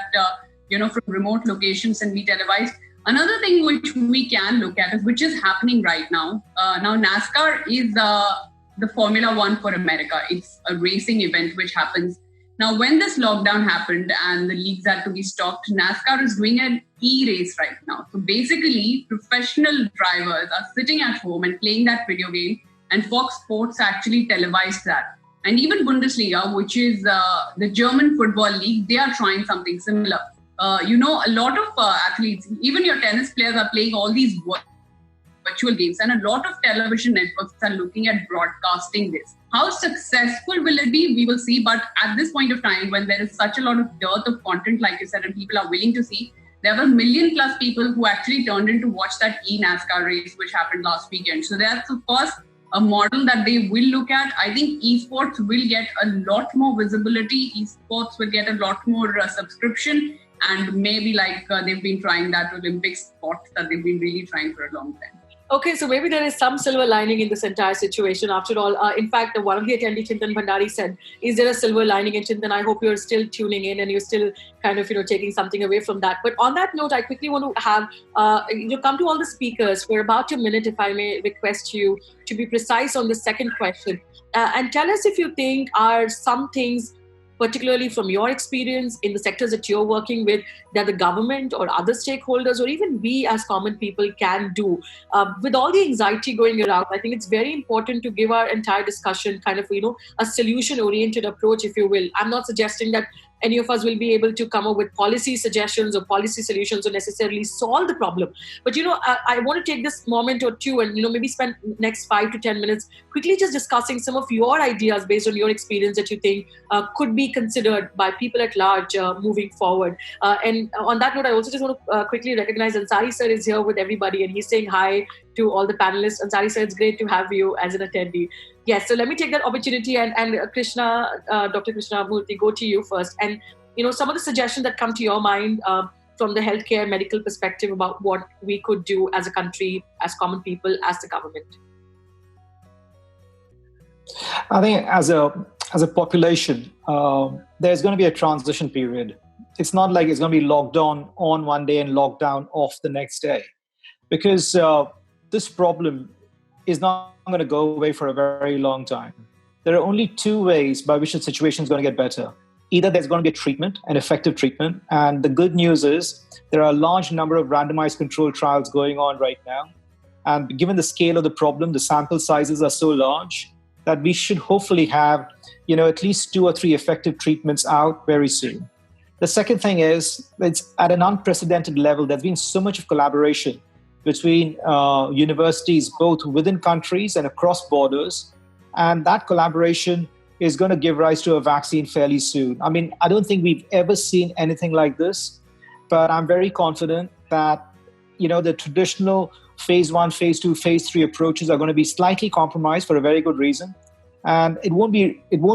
from remote locations and be televised. Another thing which we can look at is which is happening right now. Now, NASCAR is the Formula One for America. It's a racing event which happens. Now, when this lockdown happened and the leagues had to be stopped, NASCAR is doing an e-race right now. So basically, professional drivers are sitting at home and playing that video game, and Fox Sports actually televised that. And even Bundesliga, which is the German football league, they are trying something similar. A lot of athletes, even your tennis players, are playing all these virtual games, and a lot of television networks are looking at broadcasting this. How successful will it be? We will see. But at this point of time, when there is such a lot of dearth of content, like you said, and people are willing to see, there were 1 million plus people who actually turned in to watch that NASCAR race, which happened last weekend. So that's, of course, a model that they will look at. I think esports will get a lot more visibility. Esports will get a lot more subscription. And maybe they've been trying that Olympic sport that they've been really trying for a long time. Okay, so maybe there is some silver lining in this entire situation. After all, in fact, one of the attendees, Chintan Bhandari, said, "Is there a silver lining?" And Chintan, I hope you're still tuning in and you're still kind of taking something away from that. But on that note, I quickly want to have you come to all the speakers for about a minute, if I may request you to be precise on the second question, and tell us if you think are some things, particularly from your experience in the sectors that you're working with, that the government or other stakeholders or even we as common people can do. With all the anxiety going around, I think it's very important to give our entire discussion kind of, a solution-oriented approach, if you will. I'm not suggesting that any of us will be able to come up with policy suggestions or policy solutions or necessarily solve the problem. But, I want to take this moment or two and, maybe spend next 5 to 10 minutes quickly just discussing some of your ideas based on your experience that you think could be considered by people at large moving forward. And on that note, I also just want to quickly recognize Ansari sir is here with everybody and he's saying hi to all the panelists. Ansari sir, it's great to have you as an attendee. Yes, so let me take that opportunity and Krishna, Dr. Krishna Moorthy, go to you first. And, some of the suggestions that come to your mind from the healthcare medical perspective about what we could do as a country, as common people, as the government. I think as a population, there's going to be a transition period. It's not like it's going to be locked on one day and locked down off the next day, because this problem is not going to go away for a very long time. There are only two ways by which the situation is going to get better. Either there's going to be a treatment, an effective treatment, and the good news is there are a large number of randomized controlled trials going on right now. And given the scale of the problem, the sample sizes are so large that we should hopefully have, at least 2 or 3 effective treatments out very soon. The second thing is, it's at an unprecedented level. There's been so much of collaboration between universities, both within countries and across borders. And that collaboration is going to give rise to a vaccine fairly soon. I mean, I don't think we've ever seen anything like this, but I'm very confident that, the traditional phase 1, phase 2, phase 3 approaches are going to be slightly compromised for a very good reason. And it won't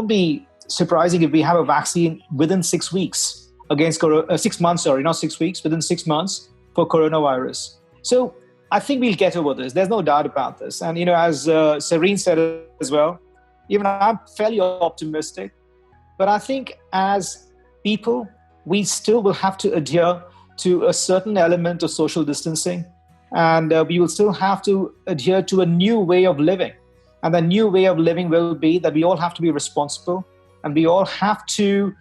be surprising if we have a vaccine within 6 weeks against 6 months, not 6 weeks, within 6 months for coronavirus. So I think we'll get over this. There's no doubt about this. And, as SAREEN said as well, even I'm fairly optimistic. But I think as people, we still will have to adhere to a certain element of social distancing. And we will still have to adhere to a new way of living. And the new way of living will be that we all have to be responsible and we all have to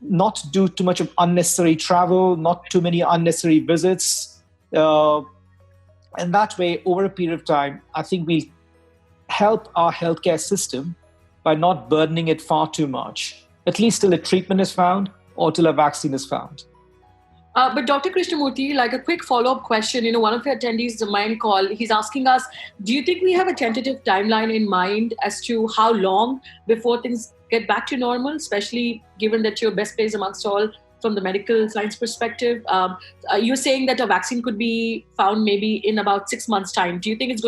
not do too much of unnecessary travel, not too many unnecessary visits. And that way, over a period of time, I think we'll help our healthcare system by not burdening it far too much, at least till a treatment is found or till a vaccine is found. But Dr. Krishnamurthy, like a quick follow-up question, one of the attendees, the Mind Call, he's asking us, do you think we have a tentative timeline in mind as to how long before things get back to normal, especially given that you're best placed amongst all from the medical science perspective? You're saying that a vaccine could be found maybe in about 6 months' time. Do you think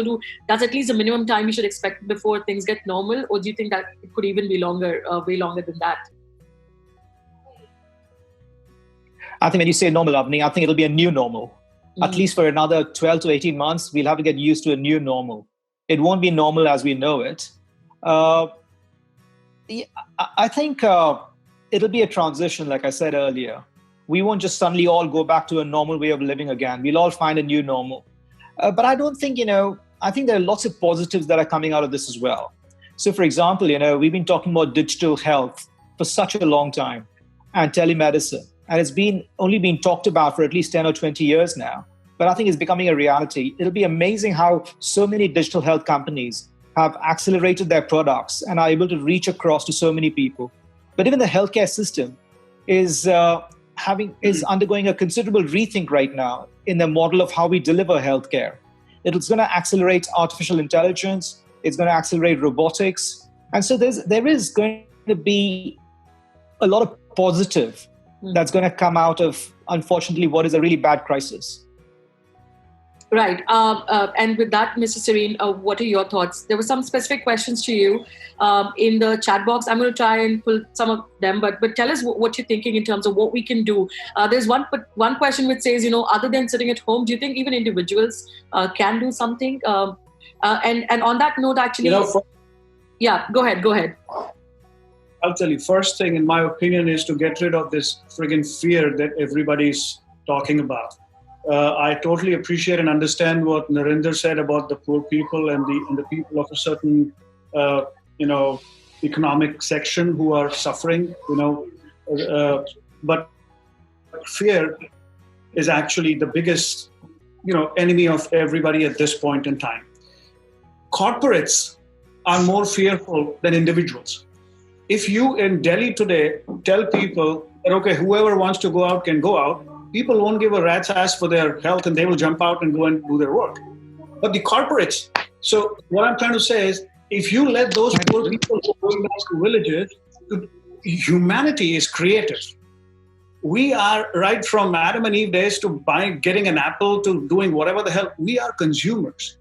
that's at least the minimum time we should expect before things get normal? Or do you think that it could even be longer, way longer than that? I think when you say normal, Avni, I think it'll be a new normal. Mm-hmm. At least for another 12 to 18 months, we'll have to get used to a new normal. It won't be normal as we know it. I think it'll be a transition, like I said earlier. We won't just suddenly all go back to a normal way of living again. We'll all find a new normal. But I don't think, I think there are lots of positives that are coming out of this as well. So, for example, we've been talking about digital health for such a long time and telemedicine. And it's only been talked about for at least 10 or 20 years now. But I think it's becoming a reality. It'll be amazing how so many digital health companies have accelerated their products and are able to reach across to so many people. But even the healthcare system is undergoing a considerable rethink right now in the model of how we deliver healthcare. It's going to accelerate artificial intelligence. It's going to accelerate robotics. And so there is going to be a lot of positive that's going to come out of, unfortunately, what is a really bad crisis. Right. And with that, Mr. SAREEN, what are your thoughts? There were some specific questions to you in the chat box. I'm going to try and pull some of them, but tell us what you're thinking in terms of what we can do. There's one question which says, other than sitting at home, do you think even individuals can do something? And on that note, actually, yeah, go ahead. I'll tell you, first thing, in my opinion, is to get rid of this friggin' fear that everybody's talking about. I totally appreciate and understand what Narendra said about the poor people and the people of a certain, economic section who are suffering, but fear is actually the biggest, enemy of everybody at this point in time. Corporates are more fearful than individuals. If you in Delhi today tell people that, okay, whoever wants to go out can go out, people won't give a rat's ass for their health and they will jump out and go and do their work. But the corporates, so what I'm trying to say is, if you let those poor people who are going back to villages, humanity is creative. We are, right from Adam and Eve days to getting an apple to doing whatever the hell, we are consumers.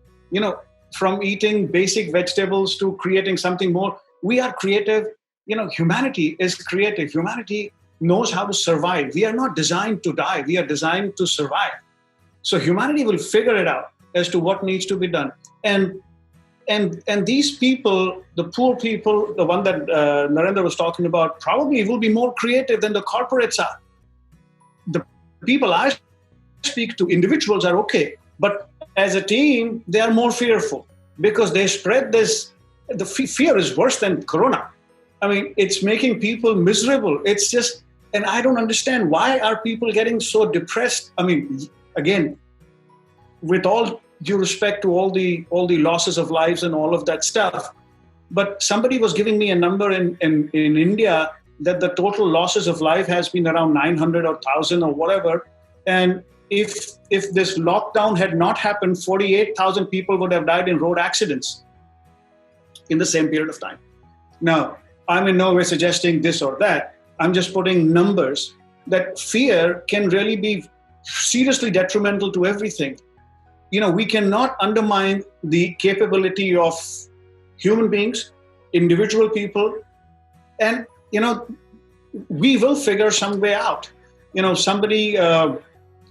From eating basic vegetables to creating something more, we are creative. Humanity is creative. Humanity knows how to survive. We are not designed to die. We are designed to survive. So humanity will figure it out as to what needs to be done. And these people, the poor people, the one that Narendra was talking about, probably will be more creative than the corporates are. The people I speak to, individuals are okay. But as a team, they are more fearful because they spread this. The fear is worse than corona. I mean, it's making people miserable. It's just, and I don't understand, why are people getting so depressed? I mean, again, with all due respect to all the losses of lives and all of that stuff, but somebody was giving me a number in India that the total losses of life has been around 900 or 1,000 or whatever. And if this lockdown had not happened, 48,000 people would have died in road accidents in the same period of time. Now, I'm in no way suggesting this or that. I'm just putting numbers that fear can really be seriously detrimental to everything. We cannot undermine the capability of human beings, individual people, and, we will figure some way out. Somebody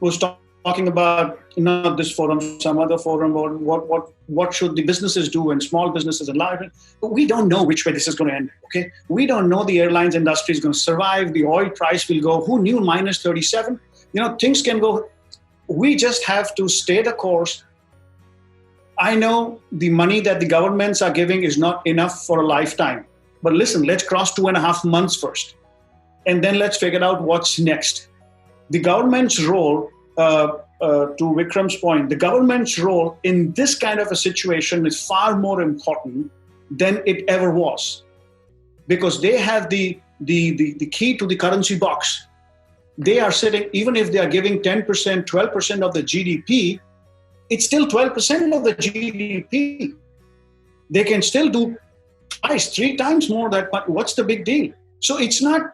was talking about, not this forum, some other forum, or what should the businesses do and small businesses and large. But we don't know which way this is going to end, okay? We don't know the airlines industry is going to survive. The oil price will go. Who knew minus 37? Things can go. We just have to stay the course. I know the money that the governments are giving is not enough for a lifetime. But listen, let's cross 2.5 months first. And then let's figure out what's next. The government's role, to Vikram's point, the government's role in this kind of a situation is far more important than it ever was. Because they have the key to the currency box. They are sitting, even if they are giving 10%, 12% of the GDP, it's still 12% of the GDP. They can still do twice, 3 times more than that. What's the big deal? So it's not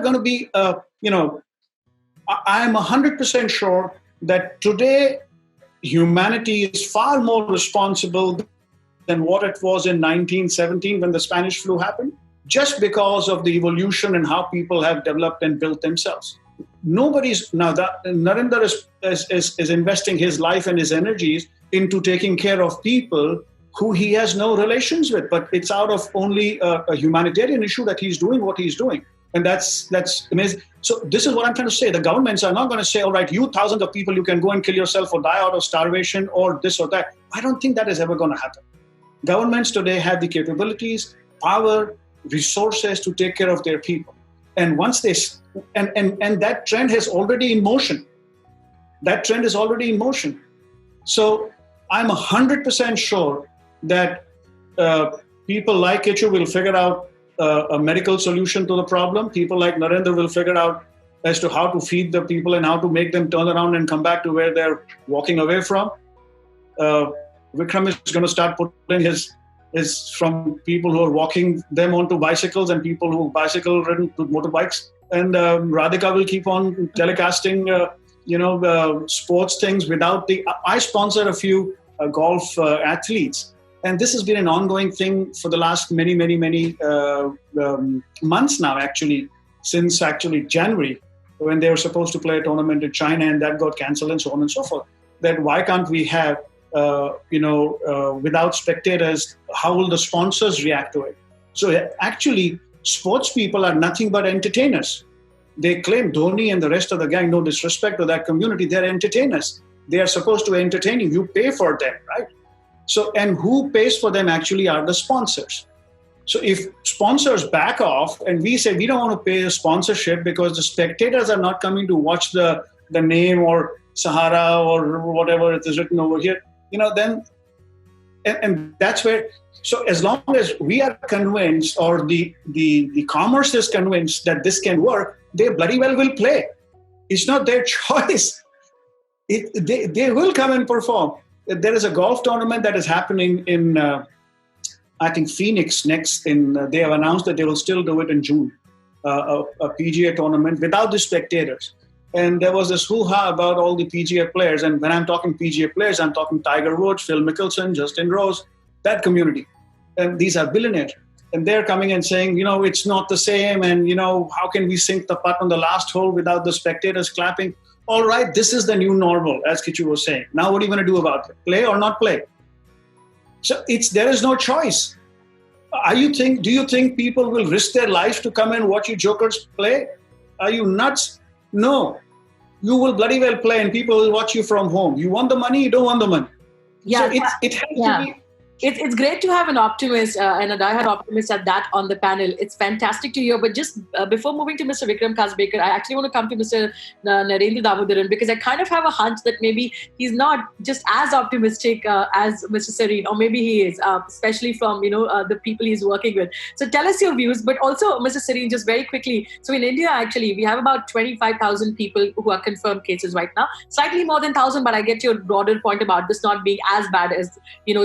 going to be, I'm 100% sure that today humanity is far more responsible than what it was in 1917 when the Spanish flu happened, just because of the evolution and how people have developed and built themselves. Narendra is investing his life and his energies into taking care of people who he has no relations with, but it's out of only a humanitarian issue that he's doing what he's doing. And that's amazing. So this is what I'm trying to say. The governments are not going to say, all right, you thousands of people, you can go and kill yourself or die out of starvation or this or that. I don't think that is ever going to happen. Governments today have the capabilities, power, resources to take care of their people. And once they, and that trend is already in motion. That trend is already in motion. So I'm 100% sure that people like Kichu will figure out a medical solution to the problem. People like Narendra will figure out as to how to feed the people and how to make them turn around and come back to where they're walking away from. Vikram is going to start putting his from people who are walking them onto bicycles and people who bicycle ridden to motorbikes. And Radhika will keep on telecasting sports things without I sponsor a few golf athletes. And this has been an ongoing thing for the last many months now, actually, since actually January, when they were supposed to play a tournament in China and that got cancelled and so on and so forth. That why can't we have, without spectators, how will the sponsors react to it? So actually, sports people are nothing but entertainers. They claim Dhoni and the rest of the gang, no disrespect to that community, they're entertainers. They are supposed to entertain you. You pay for them, right? So, and who pays for them actually are the sponsors. So if sponsors back off and we say we don't want to pay a sponsorship because the spectators are not coming to watch the name or Sahara or whatever it is written over here, then, and that's where, so as long as we are convinced or the commerce is convinced that this can work, they bloody well will play. It's not their choice. They will come and perform. There is a golf tournament that is happening in, I think, Phoenix next. They have announced that they will still do it in June, a PGA tournament without the spectators. And there was this hoo-ha about all the PGA players. And when I'm talking PGA players, I'm talking Tiger Woods, Phil Mickelson, Justin Rose, that community. And these are billionaires. And they're coming and saying, it's not the same. And, how can we sink the putt on the last hole without the spectators clapping? All right, this is the new normal, as Kichu was saying. Now what are you going to do about it? Play or not play? So there is no choice. Do you think people will risk their lives to come and watch you jokers play? Are you nuts? No. You will bloody well play and people will watch you from home. You want the money, you don't want the money. Yeah, so it has to be. It's great to have an optimist and a diehard optimist at that on the panel. It's fantastic to hear. But just before moving to Mr. Vikram Kasbekar, I actually want to come to Mr. Narendra Damodaran because I kind of have a hunch that maybe he's not just as optimistic as Mr. SAREEN, or maybe he is, especially from the people he's working with. So tell us your views. But also, Mr. SAREEN, just very quickly. So in India, actually, we have about 25,000 people who are confirmed cases right now. Slightly more than 1,000, but I get your broader point about this not being as bad as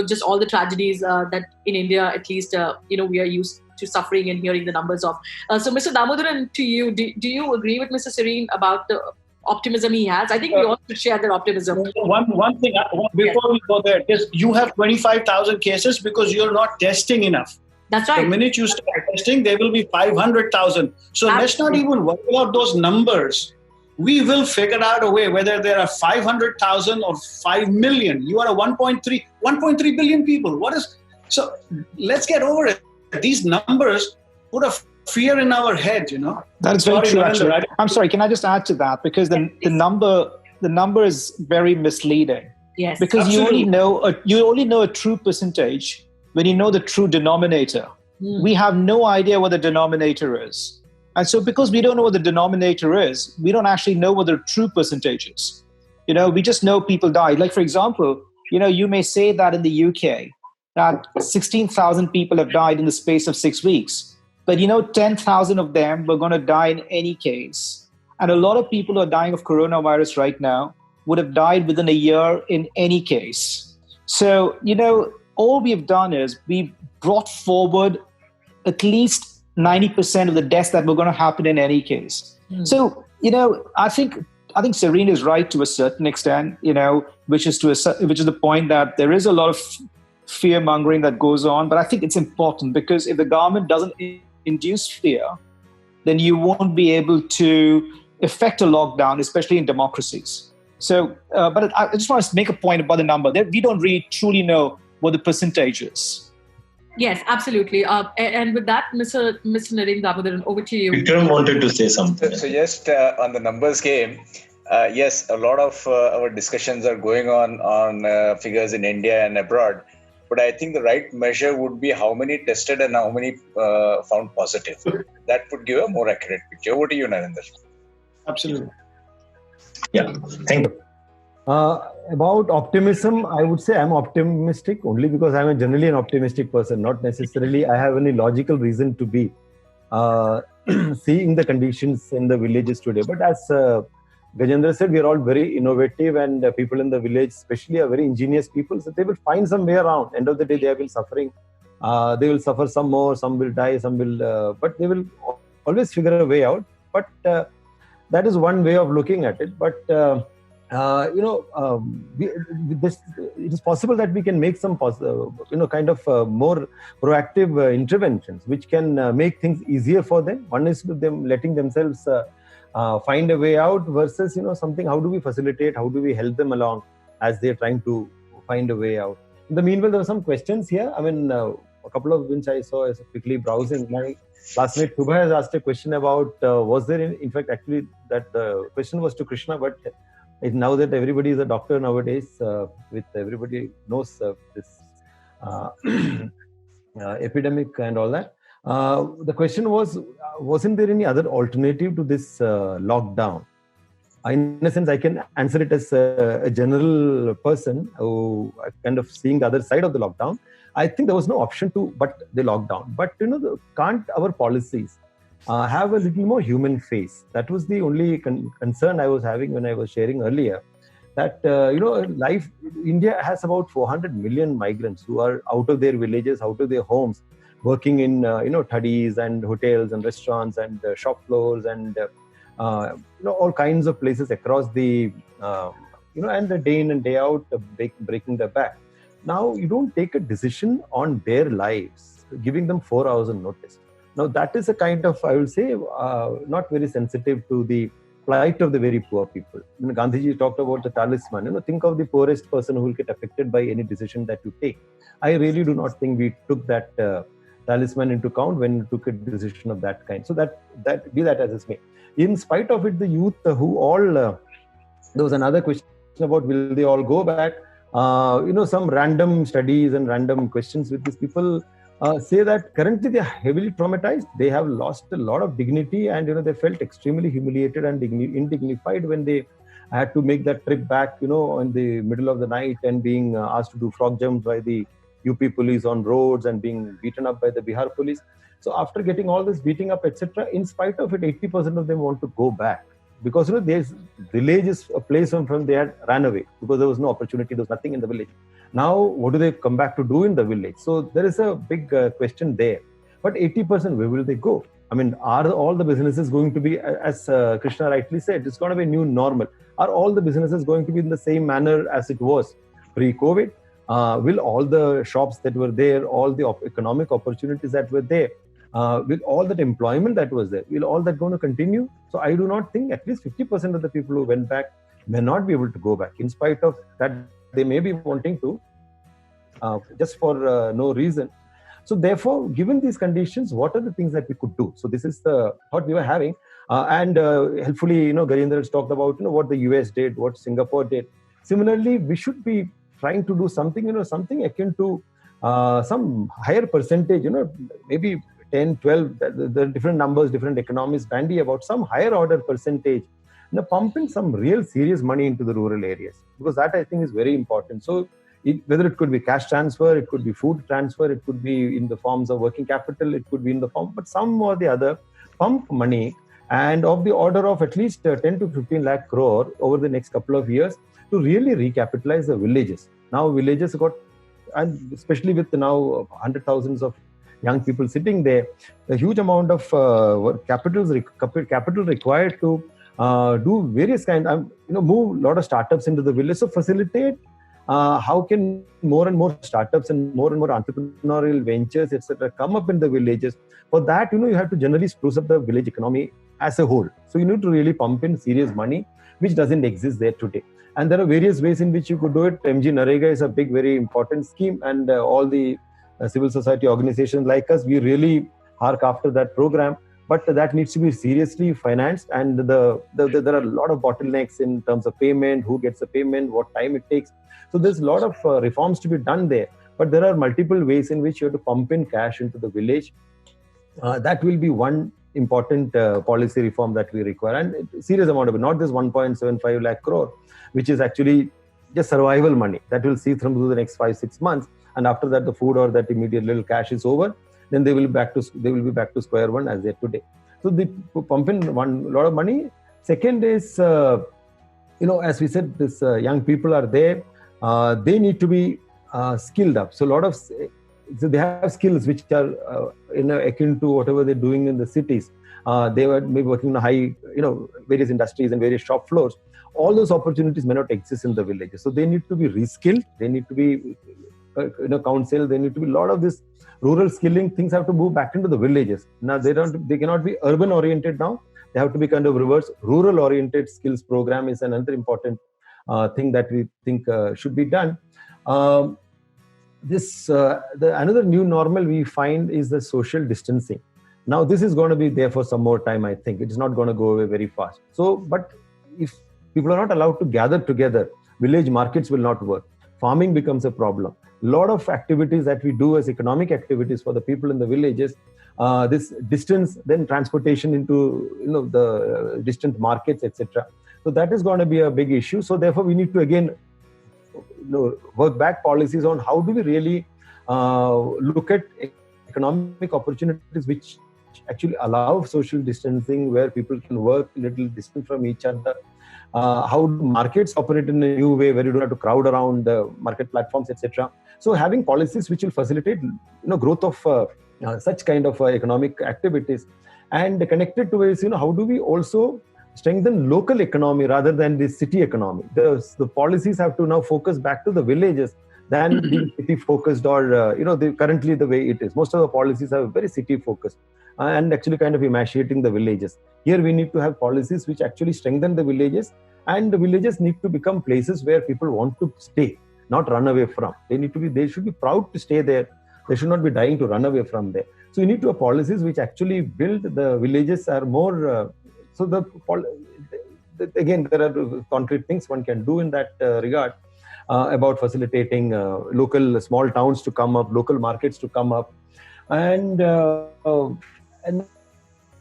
just all the tragedies that in India, at least, we are used to suffering and hearing the numbers of. So, Mr. Damodaran, to you, do you agree with Mr. SAREEN about the optimism he has? I think we all should share that optimism. One thing, before we go there, is you have 25,000 cases because you're not testing enough. That's right. The minute you start testing, there will be 500,000. So let's not even worry about those numbers. We will figure out a way, whether there are 500,000 or 5 million. You are a 1.3 billion people. So let's get over it. These numbers put a fear in our head, That is very true, actually. I'm sorry, can I just add to that? Because the number is very misleading. Yes. Because absolutely. you only know a true percentage when you know the true denominator. We have no idea what the denominator is. And so because we don't know what the denominator is, we don't actually know what the true percentage is. We just know people died. Like, for example, you may say that in the UK, that 16,000 people have died in the space of 6 weeks. But 10,000 of them were going to die in any case. And a lot of people who are dying of coronavirus right now would have died within a year in any case. So, all we've done is we brought forward at least 90% of the deaths that were going to happen in any case. So, I think SAREEN is right to a certain extent, which is the point that there is a lot of fear mongering that goes on. But I think it's important because if the government doesn't induce fear, then you won't be able to effect a lockdown, especially in democracies. So, but I just want to make a point about the number. We don't really truly know what the percentage is. Yes, absolutely. And with that, Mr. Narendra Damodaran, over to you. Vikram wanted to say something. So just on the numbers game, yes, a lot of our discussions are going on figures in India and abroad. But I think the right measure would be how many tested and how many found positive. That would give a more accurate picture. Over to you, Narendra. Absolutely. Yeah, thank you. About optimism, I would say I'm optimistic only because I'm generally an optimistic person, not necessarily I have any logical reason to be seeing the conditions in the villages today. But as Gajendra said, we are all very innovative and people in the village especially are very ingenious people. So they will find some way around. End of the day, they have been suffering. They will suffer some more, some will die, some will, but they will always figure a way out. But that is one way of looking at it. But it is possible that we can make some kind of more proactive interventions which can make things easier for them. One is with them letting themselves find a way out versus something. How do we facilitate? How do we help them along as they're trying to find a way out? In the meanwhile, there were some questions here. I mean, a couple of which I saw as quickly browsing. My classmate Shubha has asked a question about was there in fact actually that the question was to KRISHNA, but now that everybody is a doctor nowadays, with everybody knows this epidemic and all that. The question was, wasn't there any other alternative to this lockdown? In a sense, I can answer it as a general person who kind of seeing the other side of the lockdown. I think there was no option but the lockdown. But can't our policies have a little more human face? That was the only concern I was having when I was sharing earlier. That India has about 400 million migrants who are out of their villages, out of their homes, working in thadis and hotels and restaurants and shop floors and all kinds of places across the and the day in and day out breaking their back. Now you don't take a decision on their lives, giving them 4 hours of notice. Now that is a kind of, I will say, not very sensitive to the plight of the very poor people. Gandhiji talked about the talisman. Think of the poorest person who will get affected by any decision that you take. I really do not think we took that talisman into account when we took a decision of that kind. So that be that as it may. In spite of it, the youth who all, there was another question about will they all go back? Some random studies and random questions with these people say that currently they are heavily traumatized. They have lost a lot of dignity and they felt extremely humiliated and indignified when they had to make that trip back, in the middle of the night and being asked to do frog jumps by the UP police on roads and being beaten up by the Bihar police. So after getting all this beating up, etc., in spite of it, 80% of them want to go back because there's village is a place from they had ran away because there was no opportunity, there was nothing in the village. Now, what do they come back to do in the village? So there is a big question there. But 80%, where will they go? I mean, are all the businesses going to be, as KRISHNA rightly said, it's going to be a new normal. Are all the businesses going to be in the same manner as it was pre-COVID? Will all the shops that were there, all the economic opportunities that were there, will all that employment that was there, will all that going to continue? So I do not think at least 50% of the people who went back may not be able to go back. In spite of that, they may be wanting to, just for no reason. So therefore, given these conditions, what are the things that we could do? So this is the thought we were having. And helpfully, Gajendra has talked about what the US did, what Singapore did. Similarly, we should be trying to do something, something akin to some higher percentage, maybe 10, 12, the different numbers, different economists bandy about some higher order percentage, pumping some real serious money into the rural areas, because that I think is very important. So whether it could be cash transfer, it could be food transfer, it could be in the forms of working capital, it could be in the form, but some or the other, pump money and of the order of at least 10 to 15 lakh crore over the next couple of years to really recapitalize the villages. Now villages got, and especially with now 100,000s of young people sitting there, a huge amount of capital required to do various kinds, move a lot of startups into the village. So facilitate how can more and more startups and more entrepreneurial ventures, etc., come up in the villages. For that, you have to generally spruce up the village economy as a whole. So you need to really pump in serious money, which doesn't exist there today. And there are various ways in which you could do it. MG Narega is a big, very important scheme, and all the civil society organizations like us, we really hark after that program. But that needs to be seriously financed, and there are a lot of bottlenecks in terms of payment, who gets the payment, what time it takes. So there's a lot of reforms to be done there. But there are multiple ways in which you have to pump in cash into the village. That will be one important policy reform that we require, and a serious amount of it, not this 1.75 lakh crore, which is actually just survival money that will see through the next 5-6 months. And after that, the food or that immediate little cash is over, then they will be back to square one as they are today. So they pump in a lot of money. Second is, as we said, this young people are there. They need to be skilled up. So so they have skills which are akin to whatever they're doing in the cities. They were maybe working on various industries and various shop floors. All those opportunities may not exist in the villages. So they need to be reskilled. They need to be counseled. There need to be a lot of this rural skilling. Things have to move back into the villages. Now they cannot be urban oriented now. They have to be kind of reverse. Rural oriented skills program is another important thing that we think should be done. Another new normal we find is the social distancing. Now this is going to be there for some more time. I think it is not going to go away very fast. So, but if people are not allowed to gather together, village markets will not work. Farming becomes a problem. A lot of activities that we do as economic activities for the people in the villages, this distance, then transportation into the distant markets, etc. So that is going to be a big issue. So therefore, we need to again work back policies on how do we really look at economic opportunities which actually allow social distancing, where people can work a little distant from each other. How do markets operate in a new way where you don't have to crowd around the market platforms, etc. So having policies which will facilitate growth of such kind of economic activities, and connected to is how do we also strengthen local economy rather than the city economy. The policies have to now focus back to the villages than being city focused or currently the way it is. Most of the policies are very city focused and actually kind of emaciating the villages. Here we need to have policies which actually strengthen the villages, and the villages need to become places where people want to stay, not run away from. They should be proud to stay there. They should not be dying to run away from there. So you need to have policies which actually build the villages are more. Again, there are concrete things one can do in that regard about facilitating local small towns to come up, local markets to come up, and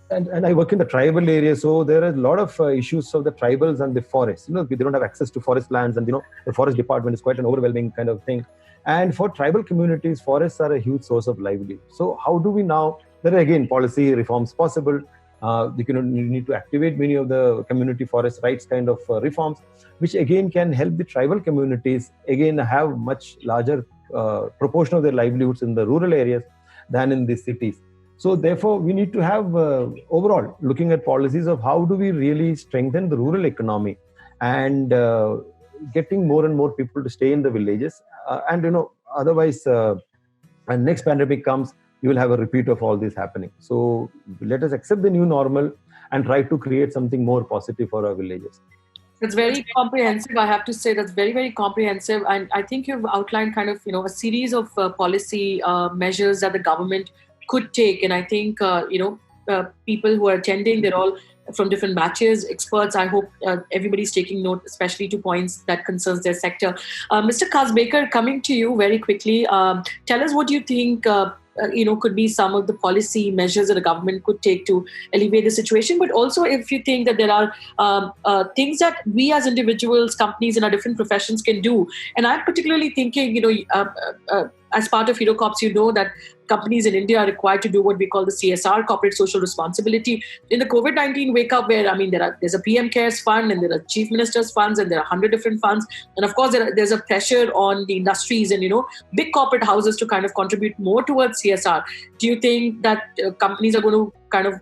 I work in the tribal area, so there are a lot of issues of the tribals and the forests. They don't have access to forest lands, and the forest department is quite an overwhelming kind of thing. And for tribal communities, forests are a huge source of livelihood. So how do we now? There are again policy reforms possible. You need to activate many of the community forest rights kind of reforms, which again can help the tribal communities again have much larger proportion of their livelihoods in the rural areas than in the cities. So therefore, we need to have overall looking at policies of how do we really strengthen the rural economy and getting more and more people to stay in the villages. Otherwise, when next pandemic comes, you will have a repeat of all this happening. So let us accept the new normal and try to create something more positive for our villages. That's very comprehensive. I have to say that's very, very comprehensive. And I think you've outlined kind of, a series of policy measures that the government could take. And I think, people who are attending, they're all from different batches, experts. I hope everybody's taking note, especially to points that concerns their sector. Mr. Kazbekar, coming to you very quickly, tell us what you think could be some of the policy measures that the government could take to alleviate the situation, but also if you think that there are things that we as individuals, companies in our different professions can do. And I'm particularly thinking, as part of HeroCorps, that companies in India are required to do what we call the CSR, corporate social responsibility. In the COVID-19 wake-up, where there's a PM Cares fund, and there are Chief Minister's funds, and there are 100 different funds, and of course there's a pressure on the industries and big corporate houses to kind of contribute more towards CSR. Do you think that companies are going to kind of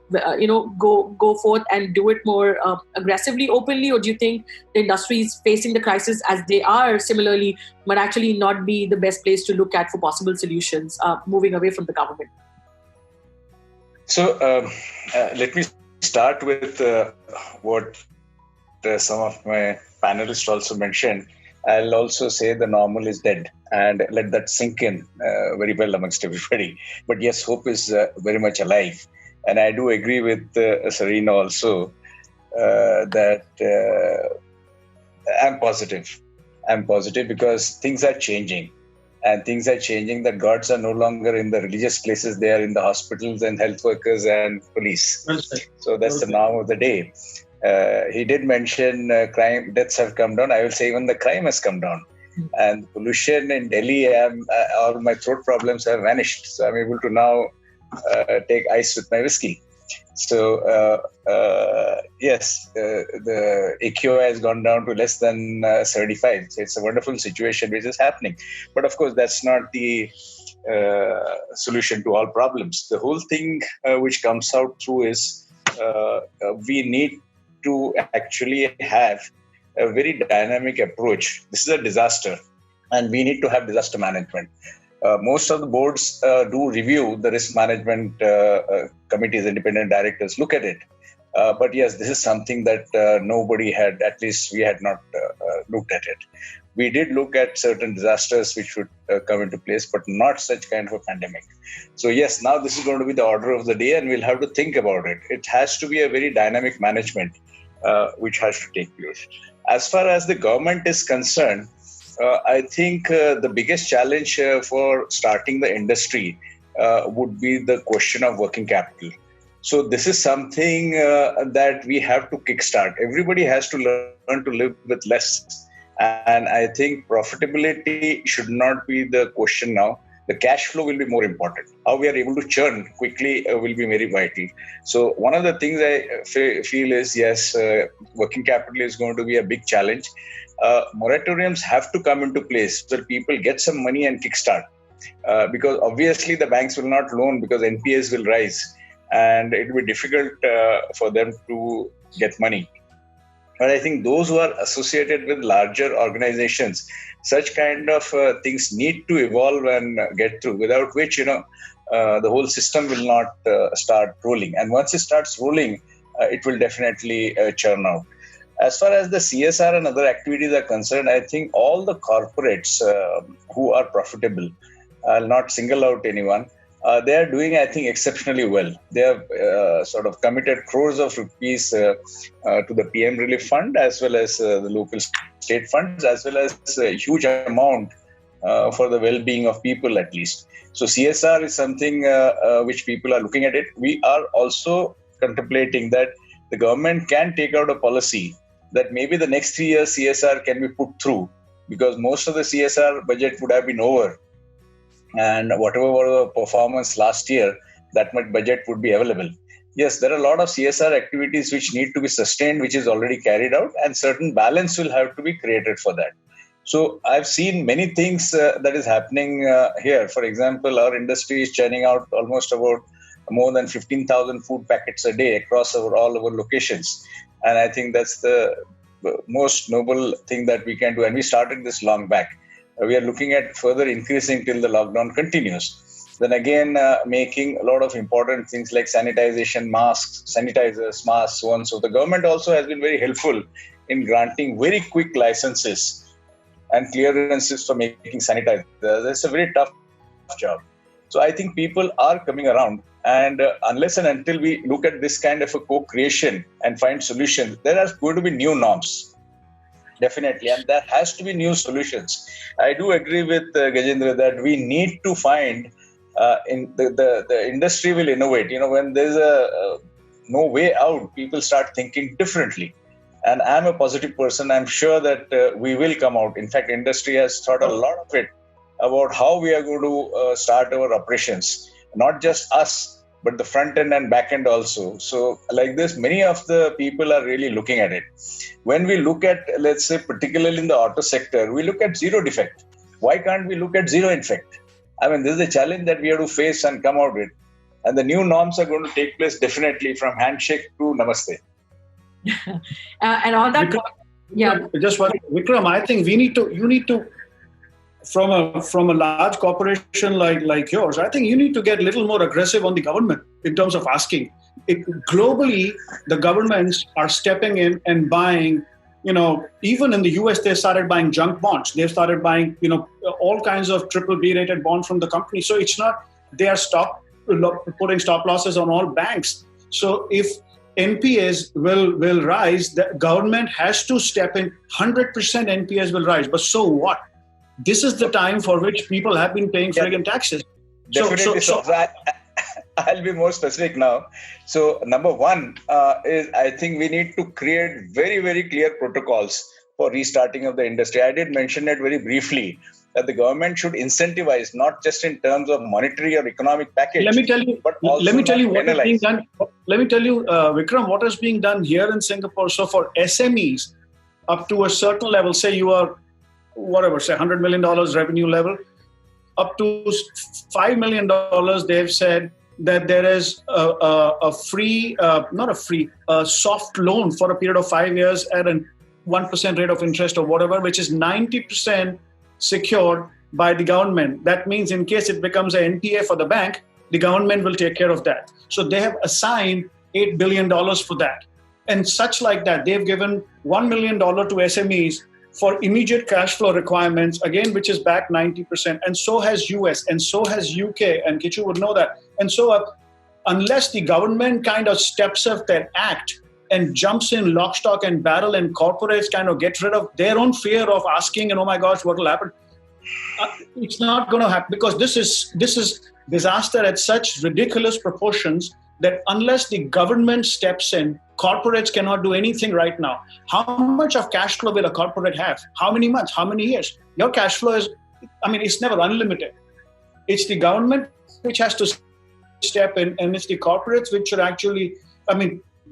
go forth and do it more aggressively, openly, or do you think the industries facing the crisis as they are similarly might actually not be the best place to look at for possible solutions moving away from the government? So let me start with what some of my panelists also mentioned. I'll also say the normal is dead, and let that sink in very well amongst everybody. But yes, hope is very much alive. And I do agree with SAREEN also that I'm positive. I'm positive because things are changing. And things are changing that gods are no longer in the religious places. They are in the hospitals and health workers and police. So that's the norm of the day. He did mention crime, deaths have come down. I will say even the crime has come down. And pollution in Delhi, all my throat problems have vanished. So I'm able to now take ice with my whiskey. So yes, the AQI has gone down to less than 75. So it's a wonderful situation which is happening. But of course, that's not the solution to all problems. The whole thing which comes out through is we need to actually have a very dynamic approach. This is a disaster, and we need to have disaster management. Most of the boards do review the risk management committees, independent directors look at it. But yes, this is something that nobody had, at least we had not looked at it. We did look at certain disasters which would come into place, but not such kind of a pandemic. So yes, now this is going to be the order of the day, and we'll have to think about it. It has to be a very dynamic management which has to take place. As far as the government is concerned, I think the biggest challenge for starting the industry would be the question of working capital. So this is something that we have to kickstart. Everybody has to learn to live with less. And I think profitability should not be the question now. The cash flow will be more important. How we are able to churn quickly will be very vital. So one of the things I feel is, yes, working capital is going to be a big challenge. Moratoriums have to come into place so people get some money and kickstart. Because obviously the banks will not loan because NPAs will rise. And it will be difficult for them to get money. But I think those who are associated with larger organizations, such kind of things need to evolve and get through, without which, the whole system will not start rolling. And once it starts rolling, it will definitely churn out. As far as the CSR and other activities are concerned, I think all the corporates who are profitable, I'll not single out anyone, they are doing, I think, exceptionally well. They have sort of committed crores of rupees to the PM Relief Fund, as well as the local state funds, as well as a huge amount for the well-being of people, at least. So CSR is something which people are looking at it. We are also contemplating that the government can take out a policy that maybe the next 3 years CSR can be put through, because most of the CSR budget would have been over. And whatever was the performance last year, that much budget would be available. Yes, there are a lot of CSR activities which need to be sustained, which is already carried out, and certain balance will have to be created for that. So I've seen many things that is happening here. For example, our industry is churning out almost about more than 15,000 food packets a day across all our locations. And I think that's the most noble thing that we can do. And we started this long back. We are looking at further increasing till the lockdown continues. Then again, making a lot of important things like sanitization, masks, sanitizers, masks, so on. So the government also has been very helpful in granting very quick licenses and clearances for making sanitizers. That's a very tough job. So I think people are coming around. And unless and until we look at this kind of a co-creation and find solutions, there are going to be new norms. Definitely, and there has to be new solutions. I do agree with Gajendra that we need to find in the industry will innovate. When there's no way out, people start thinking differently. And I'm a positive person. I'm sure that we will come out. In fact, industry has thought a lot of it about how we are going to start our operations. Not just us, but the front end and back end also. So like this, many of the people are really looking at it. When we look at, let's say, particularly in the auto sector, we look at zero defect. Why can't we look at zero infect? I mean, this is a challenge that we have to face and come out with. And the new norms are going to take place definitely from handshake to namaste. And on that, Just one, Vikram, I think you need to, from a large corporation like yours, I think you need to get a little more aggressive on the government in terms of asking. Globally, the governments are stepping in and buying, even in the US, they started buying junk bonds. They've started buying, all kinds of BBB rated bonds from the company. So it's not, they are putting stop losses on all banks. So if NPAs will rise, the government has to step in. 100% NPAs will rise. But so what? This is the time for which people have been paying friggin' taxes. Definitely. So I'll be more specific now. So number one is I think we need to create very, very clear protocols for restarting of the industry. I did mention it very briefly that the government should incentivize, not just in terms of monetary or economic package. Let me tell you what is being done. Let me tell you, Vikram, what is being done here in Singapore. So for SMEs, up to a certain level, say you are say $100 million revenue level, up to $5 million, they've said that there is a free, not a free, a soft loan for a period of 5 years at a 1% rate of interest or whatever, which is 90% secured by the government. That means in case it becomes an NPA for the bank, the government will take care of that. So they have assigned $8 billion for that. And such like that, they've given $1 million to SMEs for immediate cash flow requirements, again, which is back 90%. And so has US, and so has UK, and Kichu would know that. And so unless the government kind of steps up their act and jumps in lock, stock, and barrel, and corporates kind of get rid of their own fear of asking, and oh my gosh, what will happen? It's not going to happen, because this is disaster at such ridiculous proportions that unless the government steps in, corporates cannot do anything right now. How much of cash flow will a corporate have? How many months? How many years? Your cash flow is, it's never unlimited. It's the government which has to step in, and it's the corporates which should actually,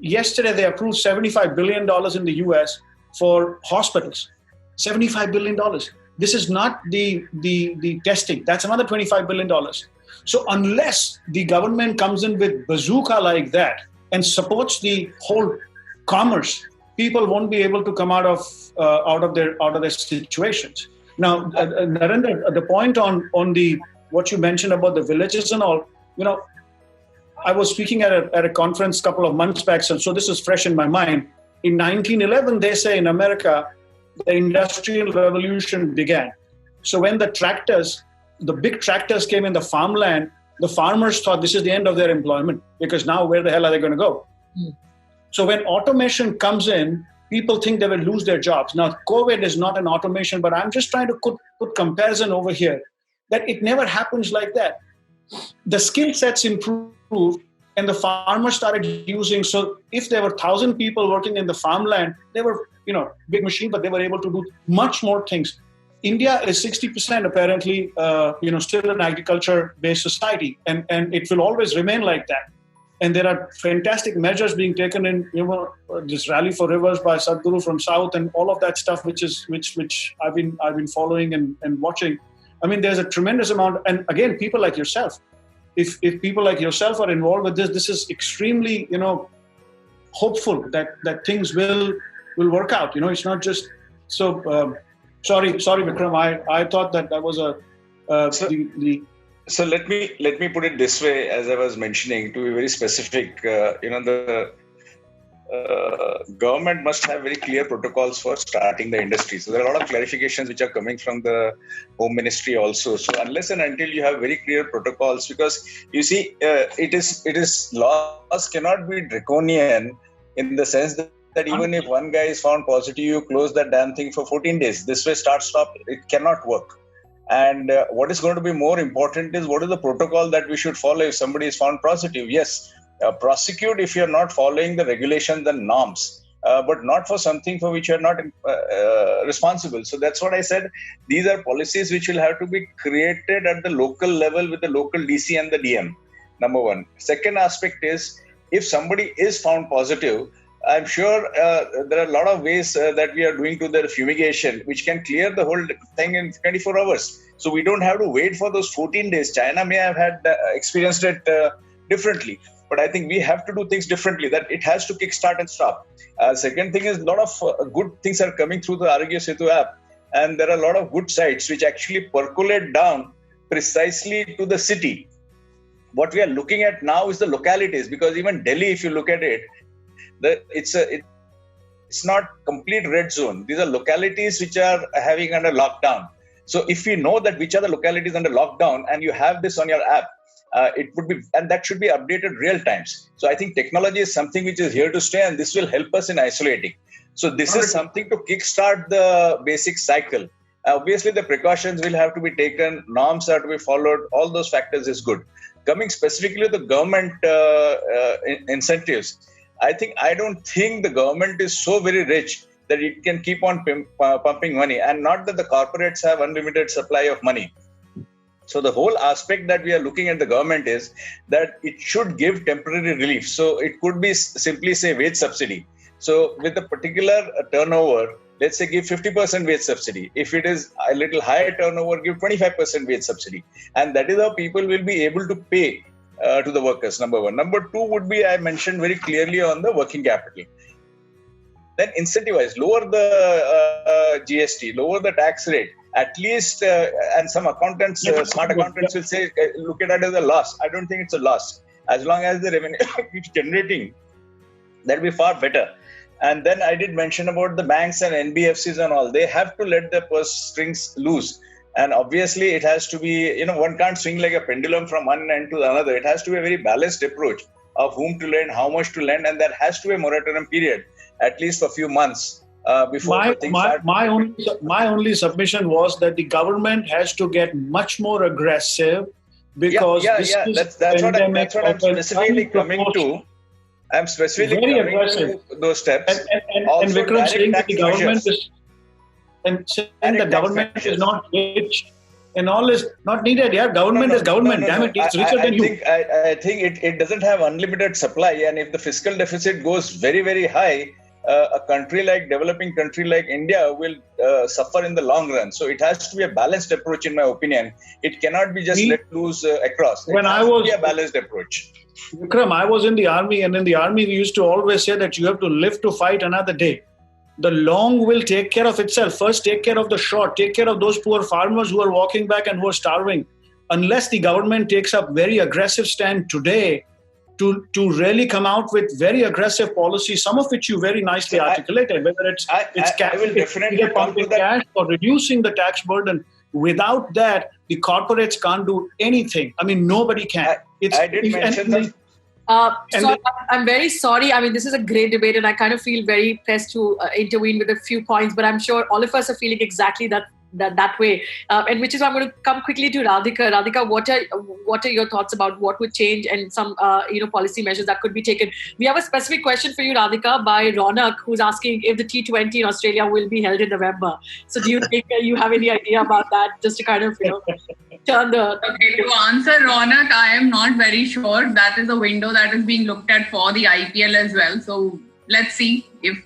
yesterday they approved $75 billion in the US for hospitals. $75 billion. This is not the testing. That's another $25 billion. So unless the government comes in with bazooka like that and supports the whole commerce, people won't be able to come out of their situations. Now, Narendra, the point on what you mentioned about the villages and all, I was speaking at a conference a couple of months back, so this is fresh in my mind. In 1911, they say in America, the Industrial Revolution began. So when the big tractors came in the farmland, the farmers thought this is the end of their employment, because now where the hell are they going to go? So when automation comes in, people think they will lose their jobs. Now, COVID is not an automation, but I'm just trying to put comparison over here, that it never happens like that. The skill sets improved and the farmers started using. So if there were 1,000 people working in the farmland, they were, big machine, but they were able to do much more things. India is 60% apparently, still an agriculture-based society, and it will always remain like that. And there are fantastic measures being taken in, this Rally for Rivers by Sadhguru from South, and all of that stuff, which I've been following and watching. There's a tremendous amount, and again, people like yourself. If people like yourself are involved with this is extremely, hopeful that things will work out. It's not just so. Sorry, Vikram. I thought that was So let me put it this way, as I was mentioning, to be very specific. The government must have very clear protocols for starting the industry. So there are a lot of clarifications which are coming from the Home Ministry also. So unless and until you have very clear protocols, because you see, laws cannot be draconian in the sense that even if one guy is found positive, you close that damn thing for 14 days. This way, start, stop, it cannot work. And what is going to be more important is what is the protocol that we should follow if somebody is found positive. Yes, prosecute if you're not following the regulations and norms, but not for something for which you're not responsible. So that's what I said. These are policies which will have to be created at the local level with the local DC and the DM, number one. Second aspect is, if somebody is found positive, I'm sure there are a lot of ways that we are doing to their fumigation, which can clear the whole thing in 24 hours. So we don't have to wait for those 14 days. China may have had experienced it differently, but I think we have to do things differently, that it has to kickstart and stop. Second thing is, a lot of good things are coming through the Arogya Setu app. And there are a lot of good sites which actually percolate down precisely to the city. What we are looking at now is the localities, because even Delhi, if you look at it, it's not complete red zone. These are localities which are having under lockdown. So if we know that which are the localities under lockdown, and you have this on your app, it would be, and that should be updated real times. So I think technology is something which is here to stay, and this will help us in isolating. So this is something to kickstart the basic cycle. Obviously, the precautions will have to be taken, norms are to be followed, all those factors is good. Coming specifically to the government incentives, I don't think the government is so very rich that it can keep on pumping money, and not that the corporates have unlimited supply of money. So the whole aspect that we are looking at the government is that it should give temporary relief. So it could be simply say wage subsidy. So with a particular turnover, let's say give 50% wage subsidy. If it is a little higher turnover, give 25% wage subsidy. And that is how people will be able to pay to the workers, number one. Number two would be, I mentioned very clearly on the working capital. Then incentivize, lower the GST, lower the tax rate, at least, and some accountants, smart accountants will say, look at it as a loss. I don't think it's a loss. As long as the revenue keeps generating, that will be far better. And then I did mention about the banks and NBFCs and all. They have to let the purse strings loose. And obviously, it has to be, one can't swing like a pendulum from one end to another. It has to be a very balanced approach of whom to lend, how much to lend, and there has to be a moratorium period, at least for a few months before things start. My only submission was that the government has to get much more aggressive because that's what I'm specifically coming to. I'm specifically coming to those steps. And Vikram saying that the government is, and saying the government is not rich and all is not needed. Yeah, government is government. Damn it, it's richer than you. I think it doesn't have unlimited supply, and if the fiscal deficit goes very, very high, a developing country like India will suffer in the long run. So it has to be a balanced approach, in my opinion. It cannot be just let loose across. It has to be a balanced approach. Vikram, I was in the army, and in the army we used to always say that you have to live to fight another day. The long will take care of itself. First, take care of the short. Take care of those poor farmers who are walking back and who are starving. Unless the government takes up very aggressive stand today to really come out with very aggressive policies, some of which you very nicely articulated, whether it's pumping cash or reducing the tax burden. Without that, the corporates can't do anything. I mean, nobody can. I did mention that. So I'm very sorry. I mean, this is a great debate, and I kind of feel very pressed to intervene with a few points. But I'm sure all of us are feeling exactly that way, and which is why I'm going to come quickly to Radhika. Radhika, what are your thoughts about what would change and some policy measures that could be taken? We have a specific question for you, Radhika, by Ronak, who's asking if the T20 in Australia will be held in November. So do you think you have any idea about that? Just to kind of turn the. Okay, to answer Ronak, I am not very sure. That is a window that is being looked at for the IPL as well. So let's see if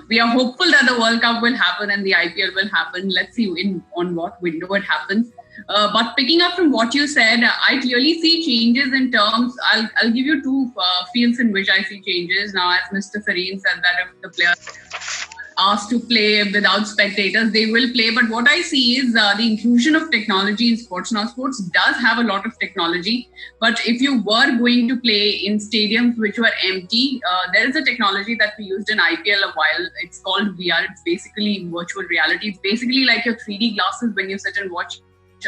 we are hopeful that the World Cup will happen and the IPL will happen. Let's see on what window it happens. But picking up from what you said, I clearly see changes in terms. I'll give you two fields in which I see changes. Now, as Mr. SAREEN said, that if the players asked to play without spectators, they will play. But what I see is the inclusion of technology in sports. Now, sports does have a lot of technology, but if you were going to play in stadiums which were empty, there is a technology that we used in IPL a while. It's called VR. It's basically virtual reality. It's basically like your 3D glasses when you sit and watch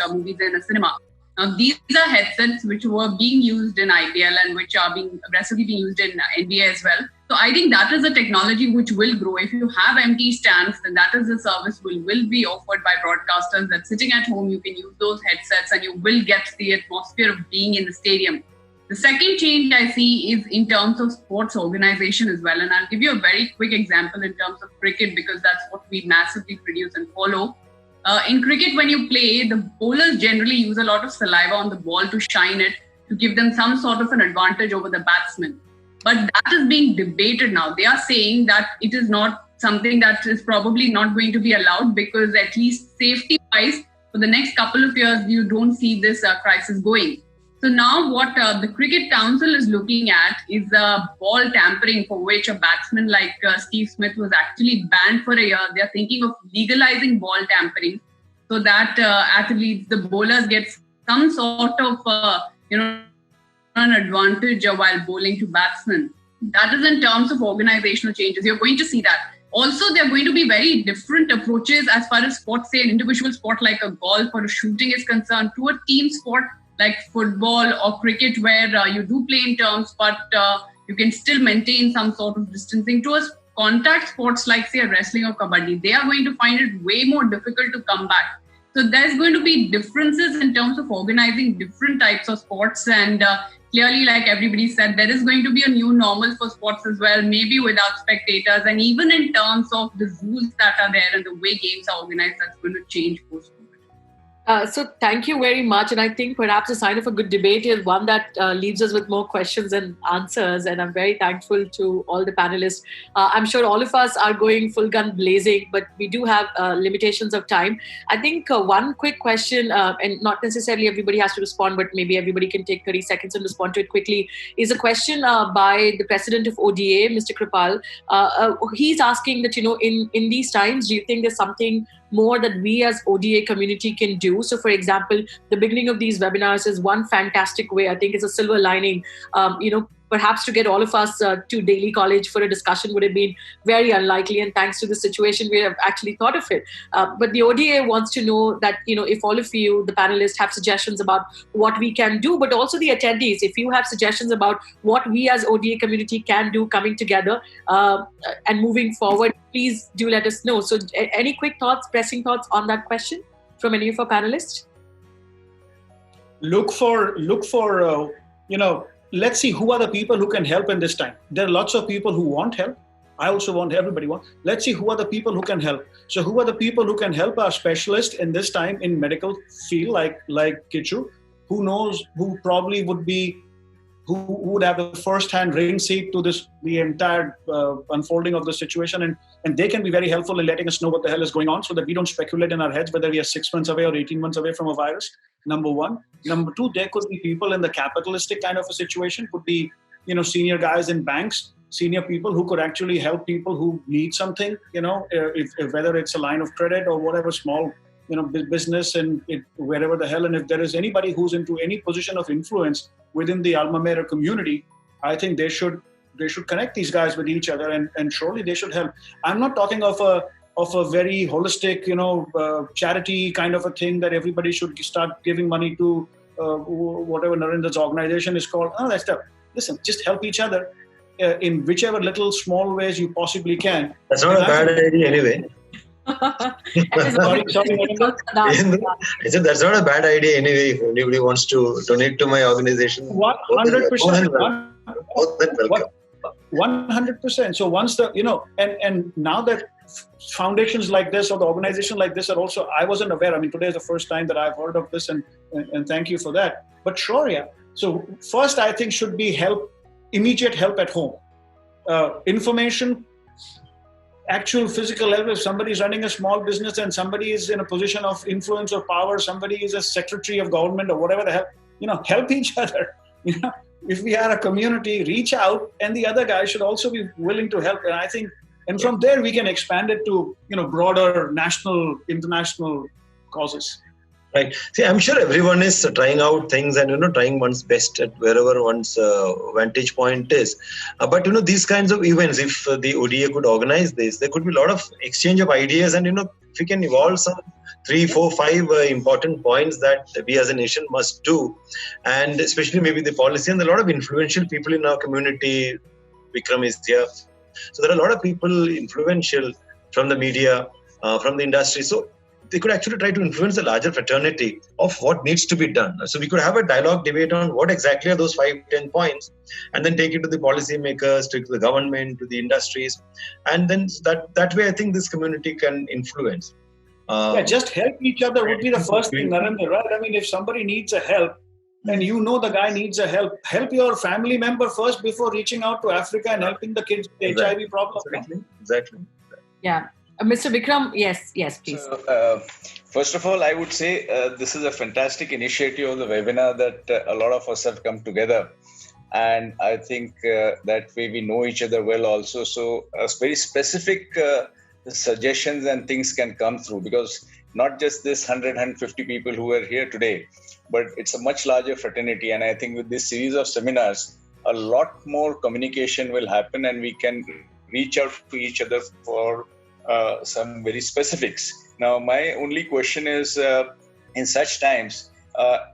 movies in a cinema. Now, these are headsets which were being used in IPL and which are aggressively being used in NBA as well. So I think that is a technology which will grow. If you have empty stands, then that is a service will be offered by broadcasters, that sitting at home, you can use those headsets and you will get the atmosphere of being in the stadium. The second change I see is in terms of sports organization as well. And I'll give you a very quick example in terms of cricket, because that's what we massively produce and follow. In cricket, when you play, the bowlers generally use a lot of saliva on the ball to shine it, to give them some sort of an advantage over the batsman. But that is being debated now. They are saying that it is not something that is probably not going to be allowed, because at least safety-wise, for the next couple of years, you don't see this crisis going. So now what the Cricket Council is looking at is ball tampering, for which a batsman like Steve Smith was actually banned for a year. They are thinking of legalizing ball tampering so that athletes, the bowlers, get some sort of an advantage while bowling to batsmen. That is in terms of organizational changes. You're going to see that. Also, there are going to be very different approaches as far as sports, say an individual sport like a golf or a shooting is concerned, to a team sport like football or cricket, where you do play in terms, but you can still maintain some sort of distancing. To a contact sports like, say, wrestling or kabaddi, they are going to find it way more difficult to come back. So there's going to be differences in terms of organizing different types of sports. And clearly, like everybody said, there is going to be a new normal for sports as well, maybe without spectators. And even in terms of the rules that are there and the way games are organized, that's going to change post-COVID. So thank you very much. And I think perhaps a sign of a good debate is one that leaves us with more questions and answers. And I'm very thankful to all the panelists. I'm sure all of us are going full gun blazing, but we do have limitations of time. I think one quick question, and not necessarily everybody has to respond, but maybe everybody can take 30 seconds and respond to it quickly, is a question by the president of ODA, Mr. Kripal. He's asking that, in these times, do you think there's something more that we as ODA community can do? So, for example, the beginning of these webinars is one fantastic way. I think it's a silver lining. Perhaps to get all of us to Daily College for a discussion would have been very unlikely. And thanks to the situation, we have actually thought of it. But the ODA wants to know that, if all of you, the panelists, have suggestions about what we can do, but also the attendees, if you have suggestions about what we as ODA community can do coming together and moving forward, please do let us know. So any quick thoughts, pressing thoughts on that question from any of our panelists? Look for let's see who are the people who can help in this time. There are lots of people who want help. I also want, everybody want. Let's see who are the people who can help. So who are the people who can help our specialists in this time in medical field, like Kichu, who knows, who probably would be, who would have the first-hand ring seat to the entire unfolding of the situation, and they can be very helpful in letting us know what the hell is going on, so that we don't speculate in our heads whether we are 6 months away or 18 months away from a virus. Number one. Number two, there could be people in the capitalistic kind of a situation, could be, senior guys in banks, senior people who could actually help people who need something, if whether it's a line of credit or whatever, small, business and wherever the hell. And if there is anybody who's into any position of influence within the alma mater community, I think they should connect these guys with each other, and surely they should help. I'm not talking of a very holistic, charity kind of a thing that everybody should start giving money to whatever Narendra's organization is called. Oh, that's stuff. Listen, just help each other in whichever little small ways you possibly can. That's not a bad idea anyway. Sorry, I said that's not a bad idea anyway. If anybody wants to donate to my organization, 100%. 100%. So once and now that foundations like this or the organization like this are also, I wasn't aware. I mean, today is the first time that I've heard of this, and thank you for that. But sure, yeah. So first, I think should be immediate help at home, information. Actual physical help. If somebody is running a small business and somebody is in a position of influence or power, somebody is a secretary of government or whatever the hell, help each other. If we are a community, reach out, and the other guy should also be willing to help. And I think, and from there we can expand it to, broader national, international causes. Right. See, I'm sure everyone is trying out things and, trying one's best at wherever one's vantage point is. But, these kinds of events, if the ODA could organize this, there could be a lot of exchange of ideas, and, if we can evolve some 3, 4, 5 important points that we as a nation must do, and especially maybe the policy, and a lot of influential people in our community. Vikram is here. So there are a lot of people influential from the media, from the industry. So they could actually try to influence the larger fraternity of what needs to be done. So we could have a dialogue debate on what exactly are those 5-10 points, and then take it to the policymakers, to the government, to the industries. And then that way, I think this community can influence. Just help each other would be the first thing, Narendra, right? I mean, if somebody needs a help, and the guy needs a help your family member first before reaching out to Africa and helping the kids with the HIV problem. Exactly. Yeah. Mr. Vikram, yes, please. So, first of all, I would say this is a fantastic initiative of the webinar that a lot of us have come together. And I think that way we know each other well also. So very specific suggestions and things can come through, because not just this 100, 150 people who are here today, but it's a much larger fraternity. And I think with this series of seminars, a lot more communication will happen, and we can reach out to each other for some very specifics. Now, my only question is, in such times,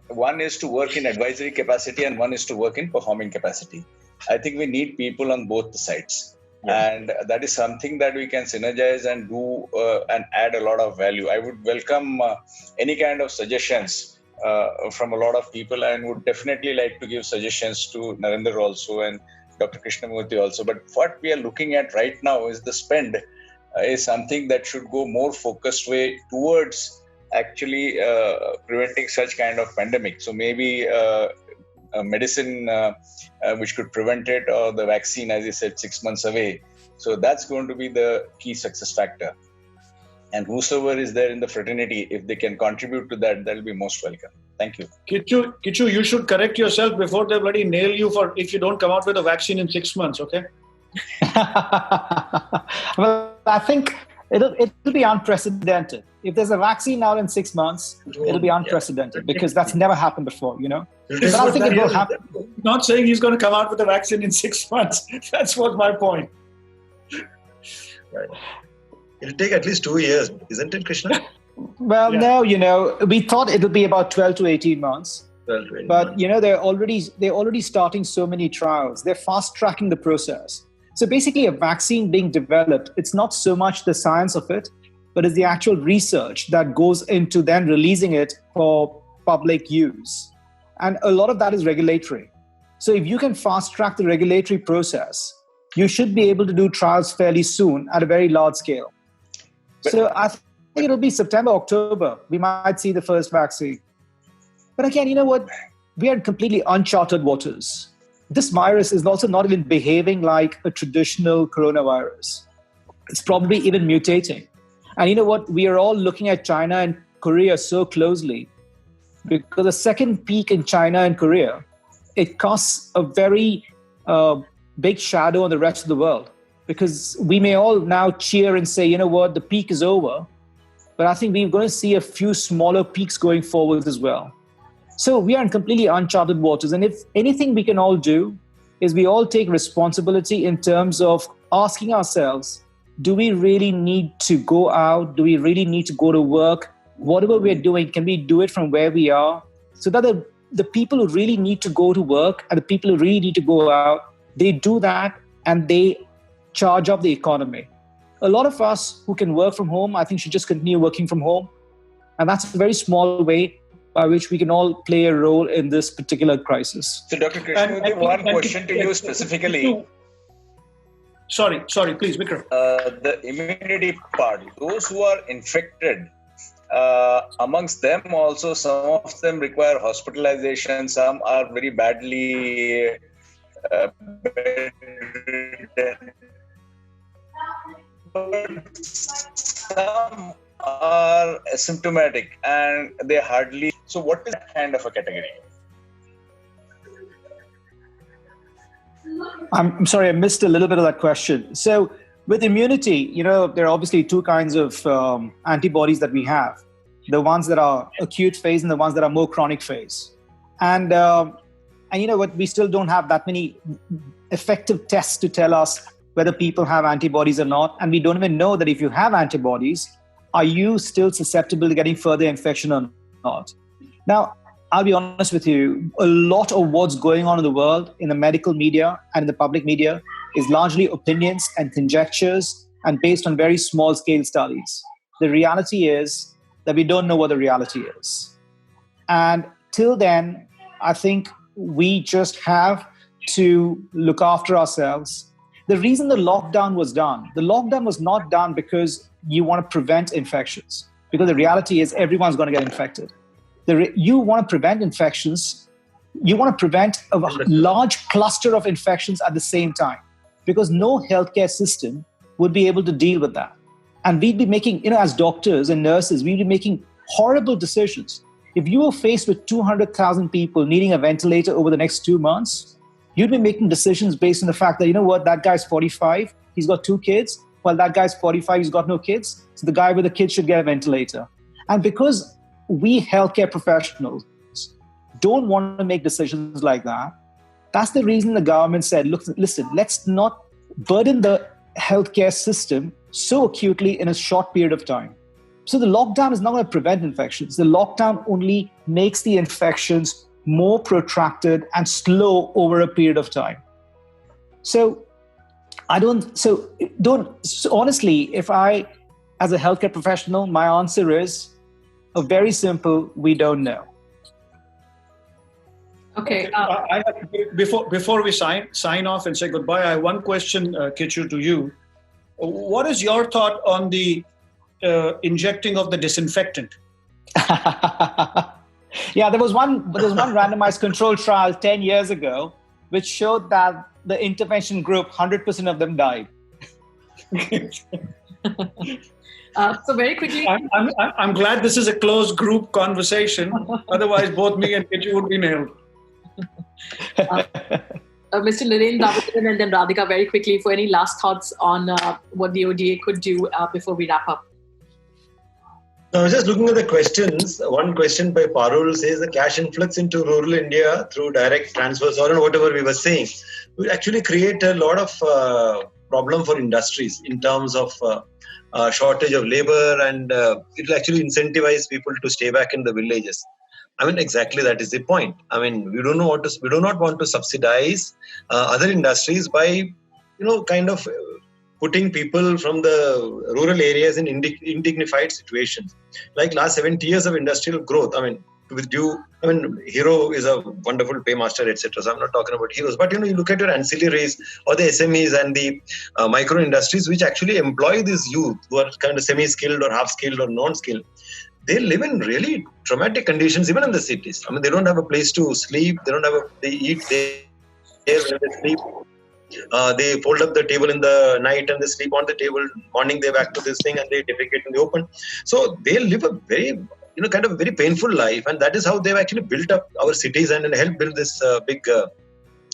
one is to work in advisory capacity and one is to work in performing capacity. I think we need people on both the sides. Yeah. And that is something that we can synergize and do and add a lot of value. I would welcome any kind of suggestions from a lot of people, and would definitely like to give suggestions to Narendra also and Dr. KRISHNA also. But what we are looking at right now is the spend is something that should go more focused way towards actually preventing such kind of pandemic. So maybe a medicine which could prevent it, or the vaccine, as you said, 6 months away. So that's going to be the key success factor. And whosoever is there in the fraternity, if they can contribute to that, that'll be most welcome. Thank you. Kichu, you should correct yourself before they bloody nail you for if you don't come out with a vaccine in 6 months, okay? Well, I think it'll be unprecedented. If there's a vaccine out in 6 months, it'll be unprecedented because that's never happened before, you know? But I think it will happen. Not saying he's going to come out with a vaccine in 6 months. That's what my point. Right. It'll take at least 2 years, isn't it, Krishna? Well, no, you know, we thought it'll be about 12 to 18 months. 12 to 18 but, months. you know, they're already starting so many trials. They're fast-tracking the process. So basically, a vaccine being developed, it's not so much the science of it, but it's the actual research that goes into then releasing it for public use. And a lot of that is regulatory. So if you can fast-track the regulatory process, you should be able to do trials fairly soon at a very large scale. So I think it'll be September, October. We might see the first vaccine. But again, you know what? We are in completely uncharted waters. This virus is also not even behaving like a traditional coronavirus. It's probably even mutating. And you know what? We are all looking at China and Korea so closely because a second peak in China and Korea, it casts a very big shadow on the rest of the world. Because we may all now cheer and say, you know what, the peak is over. But I think we're going to see a few smaller peaks going forward as well. So we are in completely uncharted waters. And if anything we can all do is we all take responsibility in terms of asking ourselves, do we really need to go out? Do we really need to go to work? Whatever we're doing, can we do it from where we are? So that the people who really need to go to work and the people who really need to go out, they do that and they charge up the economy. A lot of us who can work from home, I think should just continue working from home. And that's a very small way by which we can all play a role in this particular crisis. So Dr. Krishna, one question to you specifically. Sorry, please, Vikram. The immunity part, those who are infected, amongst them also, some of them require hospitalization, some are very badly bedridden. But some are asymptomatic and they hardly. So, what is that kind of a category? I'm sorry, I missed a little bit of that question. So, with immunity, you know, there are obviously two kinds of antibodies that we have: the ones that are acute phase and the ones that are more chronic phase. And you know what? We still don't have that many effective tests to tell us whether people have antibodies or not. And we don't even know that if you have antibodies, are you still susceptible to getting further infection or not? Now, I'll be honest with you, a lot of what's going on in the world, in the medical media and in the public media, is largely opinions and conjectures and based on very small scale studies. The reality is that we don't know what the reality is. And till then, I think we just have to look after ourselves. The reason the lockdown was not done because you want to prevent infections, because the reality is everyone's going to get infected. You want to prevent infections. You want to prevent a large cluster of infections at the same time, because no healthcare system would be able to deal with that. And we'd be making, you know, as doctors and nurses, we'd be making horrible decisions. If you were faced with 200,000 people needing a ventilator over the next 2 months, you'd be making decisions based on the fact that, you know what, that guy's 45, he's got 2 kids. Well, that guy's 45, he's got no kids. So the guy with the kids should get a ventilator. And because we healthcare professionals don't want to make decisions like that, that's the reason the government said, look, listen, let's not burden the healthcare system so acutely in a short period of time. So the lockdown is not going to prevent infections. The lockdown only makes the infections more protracted and slow over a period of time. So honestly, if I, as a healthcare professional, my answer is a very simple, we don't know. Okay. Before we sign off and say goodbye, I have one question, Kichu, to you. What is your thought on the injecting of the disinfectant Yeah, there was one randomized control trial 10 years ago, which showed that the intervention group, 100% of them died. So very quickly, I'm glad this is a closed group conversation. Otherwise, both me and Kitty would be nailed. Mr. Narendran, Damodaran, and then Radhika, very quickly, for any last thoughts on what the ODA could do before we wrap up. I was just looking at the questions. One question by Parul says the cash influx into rural India through direct transfers or whatever we were saying will actually create a lot of problem for industries in terms of shortage of labor, and it will actually incentivize people to stay back in the villages. I mean, exactly that is the point. I mean, we do not want to subsidize other industries by, kind of putting people from the rural areas in indignified situations. Like last 70 years of industrial growth, I mean, Hero is a wonderful paymaster, etc. So I'm not talking about heroes, but you look at your ancillaries or the SMEs and the micro industries which actually employ these youth who are kind of semi-skilled or half-skilled or non-skilled. They live in really traumatic conditions, even in the cities. I mean, they don't have a place to sleep. They eat there when they sleep. They fold up the table in the night and they sleep on the table. Morning they're back to this thing and they defecate in the open. So they live a very, kind of a very painful life, and that is how they've actually built up our cities and helped build this big.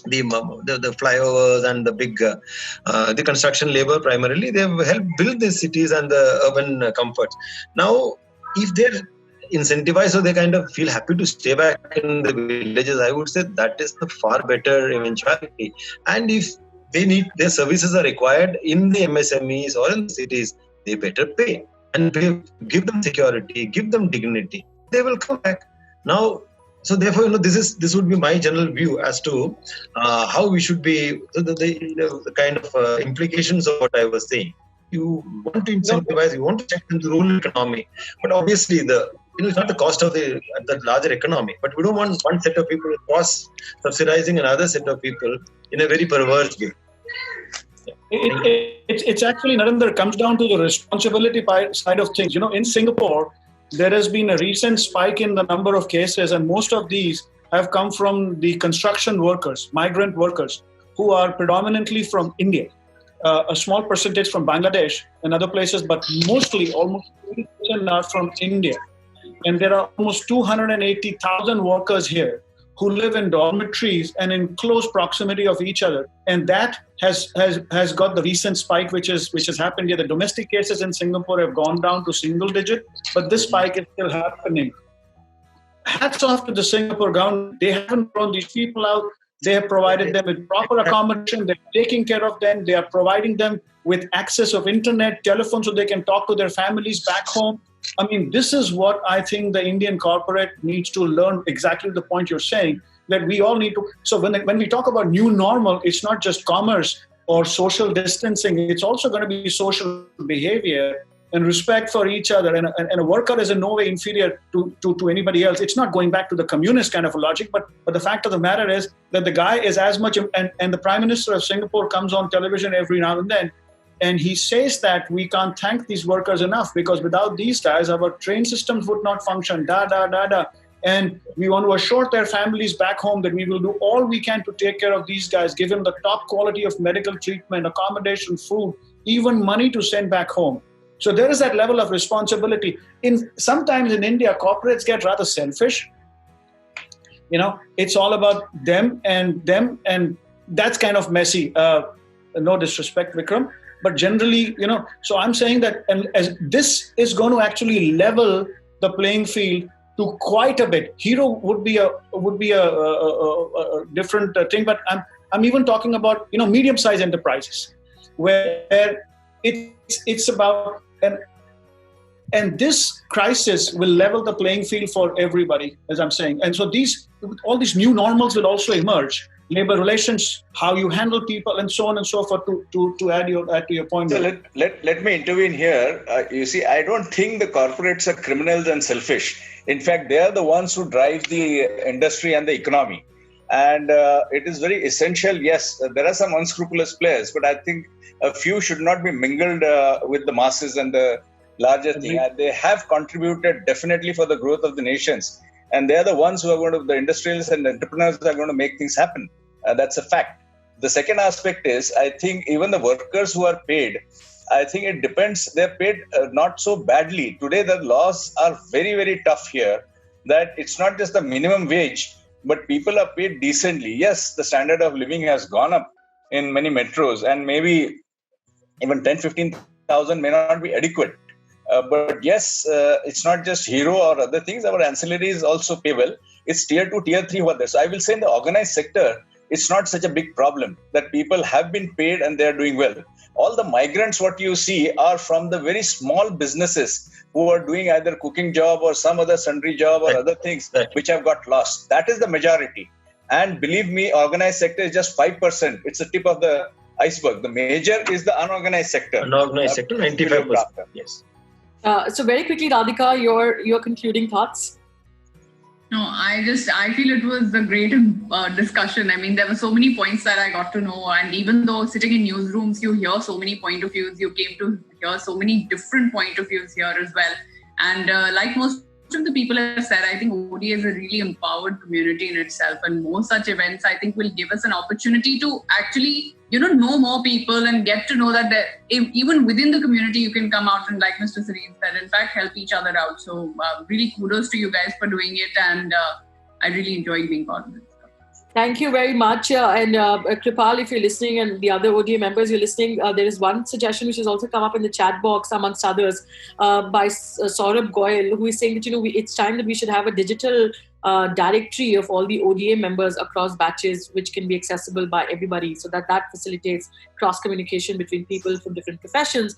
The flyovers and the big the construction labor primarily, they've helped build these cities and the urban comforts. Now, if they're incentivized so they kind of feel happy to stay back in the villages, I would say that is the far better eventuality. And if their services are required in the MSMEs or in the cities, they better pay and give them security, give them dignity. They will come back. Now, so therefore, this would be my general view as to how we should be, the kind of implications of what I was saying. You want to incentivize, you want to check into the rural economy, but obviously it's not the cost of the larger economy. But we don't want one set of people subsidizing another set of people in a very perverse way. It's actually, Narendra, comes down to the responsibility side of things. In Singapore, there has been a recent spike in the number of cases, and most of these have come from the construction workers, migrant workers, who are predominantly from India. A small percentage from Bangladesh and other places, but mostly almost 80% are from India. And there are almost 280,000 workers here who live in dormitories and in close proximity of each other. And that has got the recent spike which has happened here. The domestic cases in Singapore have gone down to single digit, but this spike is still happening. Hats off to the Singapore government. They haven't thrown these people out. They have provided them with proper accommodation. They're taking care of them. They are providing them with access of internet, telephone, so they can talk to their families back home. I mean, this is what I think the Indian corporate needs to learn, exactly the point you're saying, that we all need to. So when we talk about new normal, it's not just commerce or social distancing. It's also going to be social behavior and respect for each other. And a worker is in no way inferior to anybody else. It's not going back to the communist kind of a logic, but the fact of the matter is that the guy is as much, and the Prime Minister of Singapore comes on television every now and then, and he says that we can't thank these workers enough because without these guys, our train systems would not function, And we want to assure their families back home that we will do all we can to take care of these guys, give them the top quality of medical treatment, accommodation, food, even money to send back home. So there is that level of responsibility. Sometimes in India, corporates get rather selfish. It's all about them, and that's kind of messy. No disrespect, Vikram, but generally, so I'm saying that as this is going to actually level the playing field to quite a bit. Hero would be a different thing, but I'm even talking about medium-sized enterprises where it's about and this crisis will level the playing field for everybody, as I'm saying. And so all these new normals will also emerge. Labor relations, how you handle people, and so on and so forth. To add to your point. So let me intervene here. You see, I don't think the corporates are criminals and selfish. In fact, they are the ones who drive the industry and the economy. And it is very essential. Yes, there are some unscrupulous players, but I think a few should not be mingled with the masses and the larger thing. They have contributed definitely for the growth of the nations. And they are the ones who are going to, the industrialists and the entrepreneurs are going to make things happen. That's a fact. The second aspect is, I think even the workers who are paid, I think it depends. They're paid not so badly. Today, the laws are very, very tough here, that it's not just the minimum wage, but people are paid decently. Yes, the standard of living has gone up in many metros, and maybe even 10,000-15,000 may not be adequate. But yes, it's not just hero or other things. Our ancillaries also pay well. It's tier 2, tier 3 over there. So I will say in the organized sector, it's not such a big problem that people have been paid and they're doing well. All the migrants, what you see, are from the very small businesses who are doing either cooking job or some other sundry job or other things which have got lost. That is the majority. And believe me, organized sector is just 5%. It's the tip of the iceberg. The major is the unorganized sector. Unorganized sector, 95%. Yes. So very quickly, Radhika, your concluding thoughts? No, I feel it was a great discussion. I mean, there were so many points that I got to know. And even though sitting in newsrooms, you hear so many point of views, you came to hear so many different point of views here as well. And like most of the people have said, I think ODA is a really empowered community in itself. And more such events, I think, will give us an opportunity to actually, know more people and get to know that even within the community, you can come out and, like Mr. SAREEN said, in fact, help each other out. So really kudos to you guys for doing it. And I really enjoyed being part of it. Thank you very much. And Kripal, if you're listening, and the other ODA members you're listening, there is one suggestion which has also come up in the chat box, amongst others, by Saurabh Goyal, who is saying that, it's time that we should have a digital directory of all the ODA members across batches, which can be accessible by everybody, so that facilitates cross communication between people from different professions.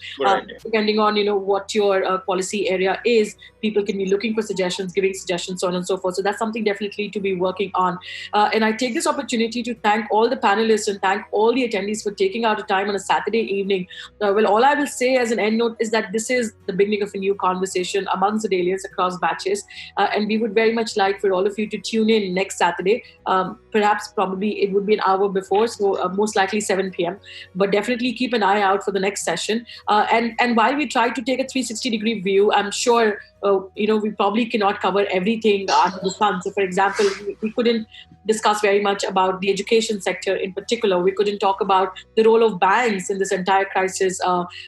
Depending on what your policy area is, people can be looking for suggestions, giving suggestions, so on and so forth. So that's something definitely to be working on. And I take this opportunity to thank all the panelists and thank all the attendees for taking out a time on a Saturday evening. Well, all I will say as an end note is that this is the beginning of a new conversation amongst the Dalians across batches, and we would very much like for all of you to tune in next Saturday. Probably it would be an hour before, so most likely 7 p.m. But definitely keep an eye out for the next session. And while we try to take a 360-degree view, I'm sure we probably cannot cover everything under the sun. So, for example, we couldn't discuss very much about the education sector in particular. We couldn't talk about the role of banks in this entire crisis.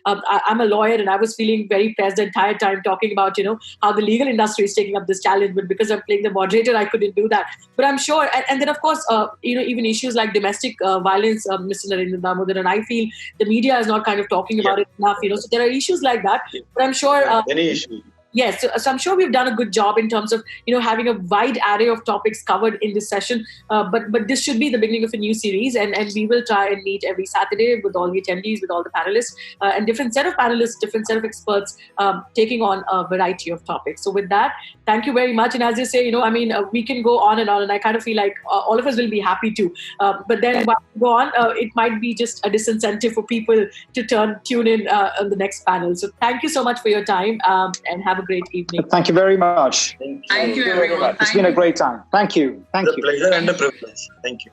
I'm a lawyer, and I was feeling very pressed the entire time talking about, how the legal industry is taking up this challenge. But because I'm playing the moderator, I couldn't do that. But I'm sure, and then of course, even issues like domestic violence, Mr. Damodaran, I feel the media is not kind of talking about it enough. So there are issues like that. But I'm sure many issues. Yes, so I'm sure we've done a good job in terms of having a wide array of topics covered in this session. But this should be the beginning of a new series, and we will try and meet every Saturday with all the attendees, with all the panelists, and different set of panelists, different set of experts taking on a variety of topics. So with that, thank you very much. And as you say, we can go on, and I kind of feel like all of us will be happy to. But then while we go on, it might be just a disincentive for people to tune in on the next panel. So thank you so much for your time, and have a great evening. Thank you very much. Thank you everyone. It's been a great time. Thank you. It's a pleasure and a privilege. Thank you.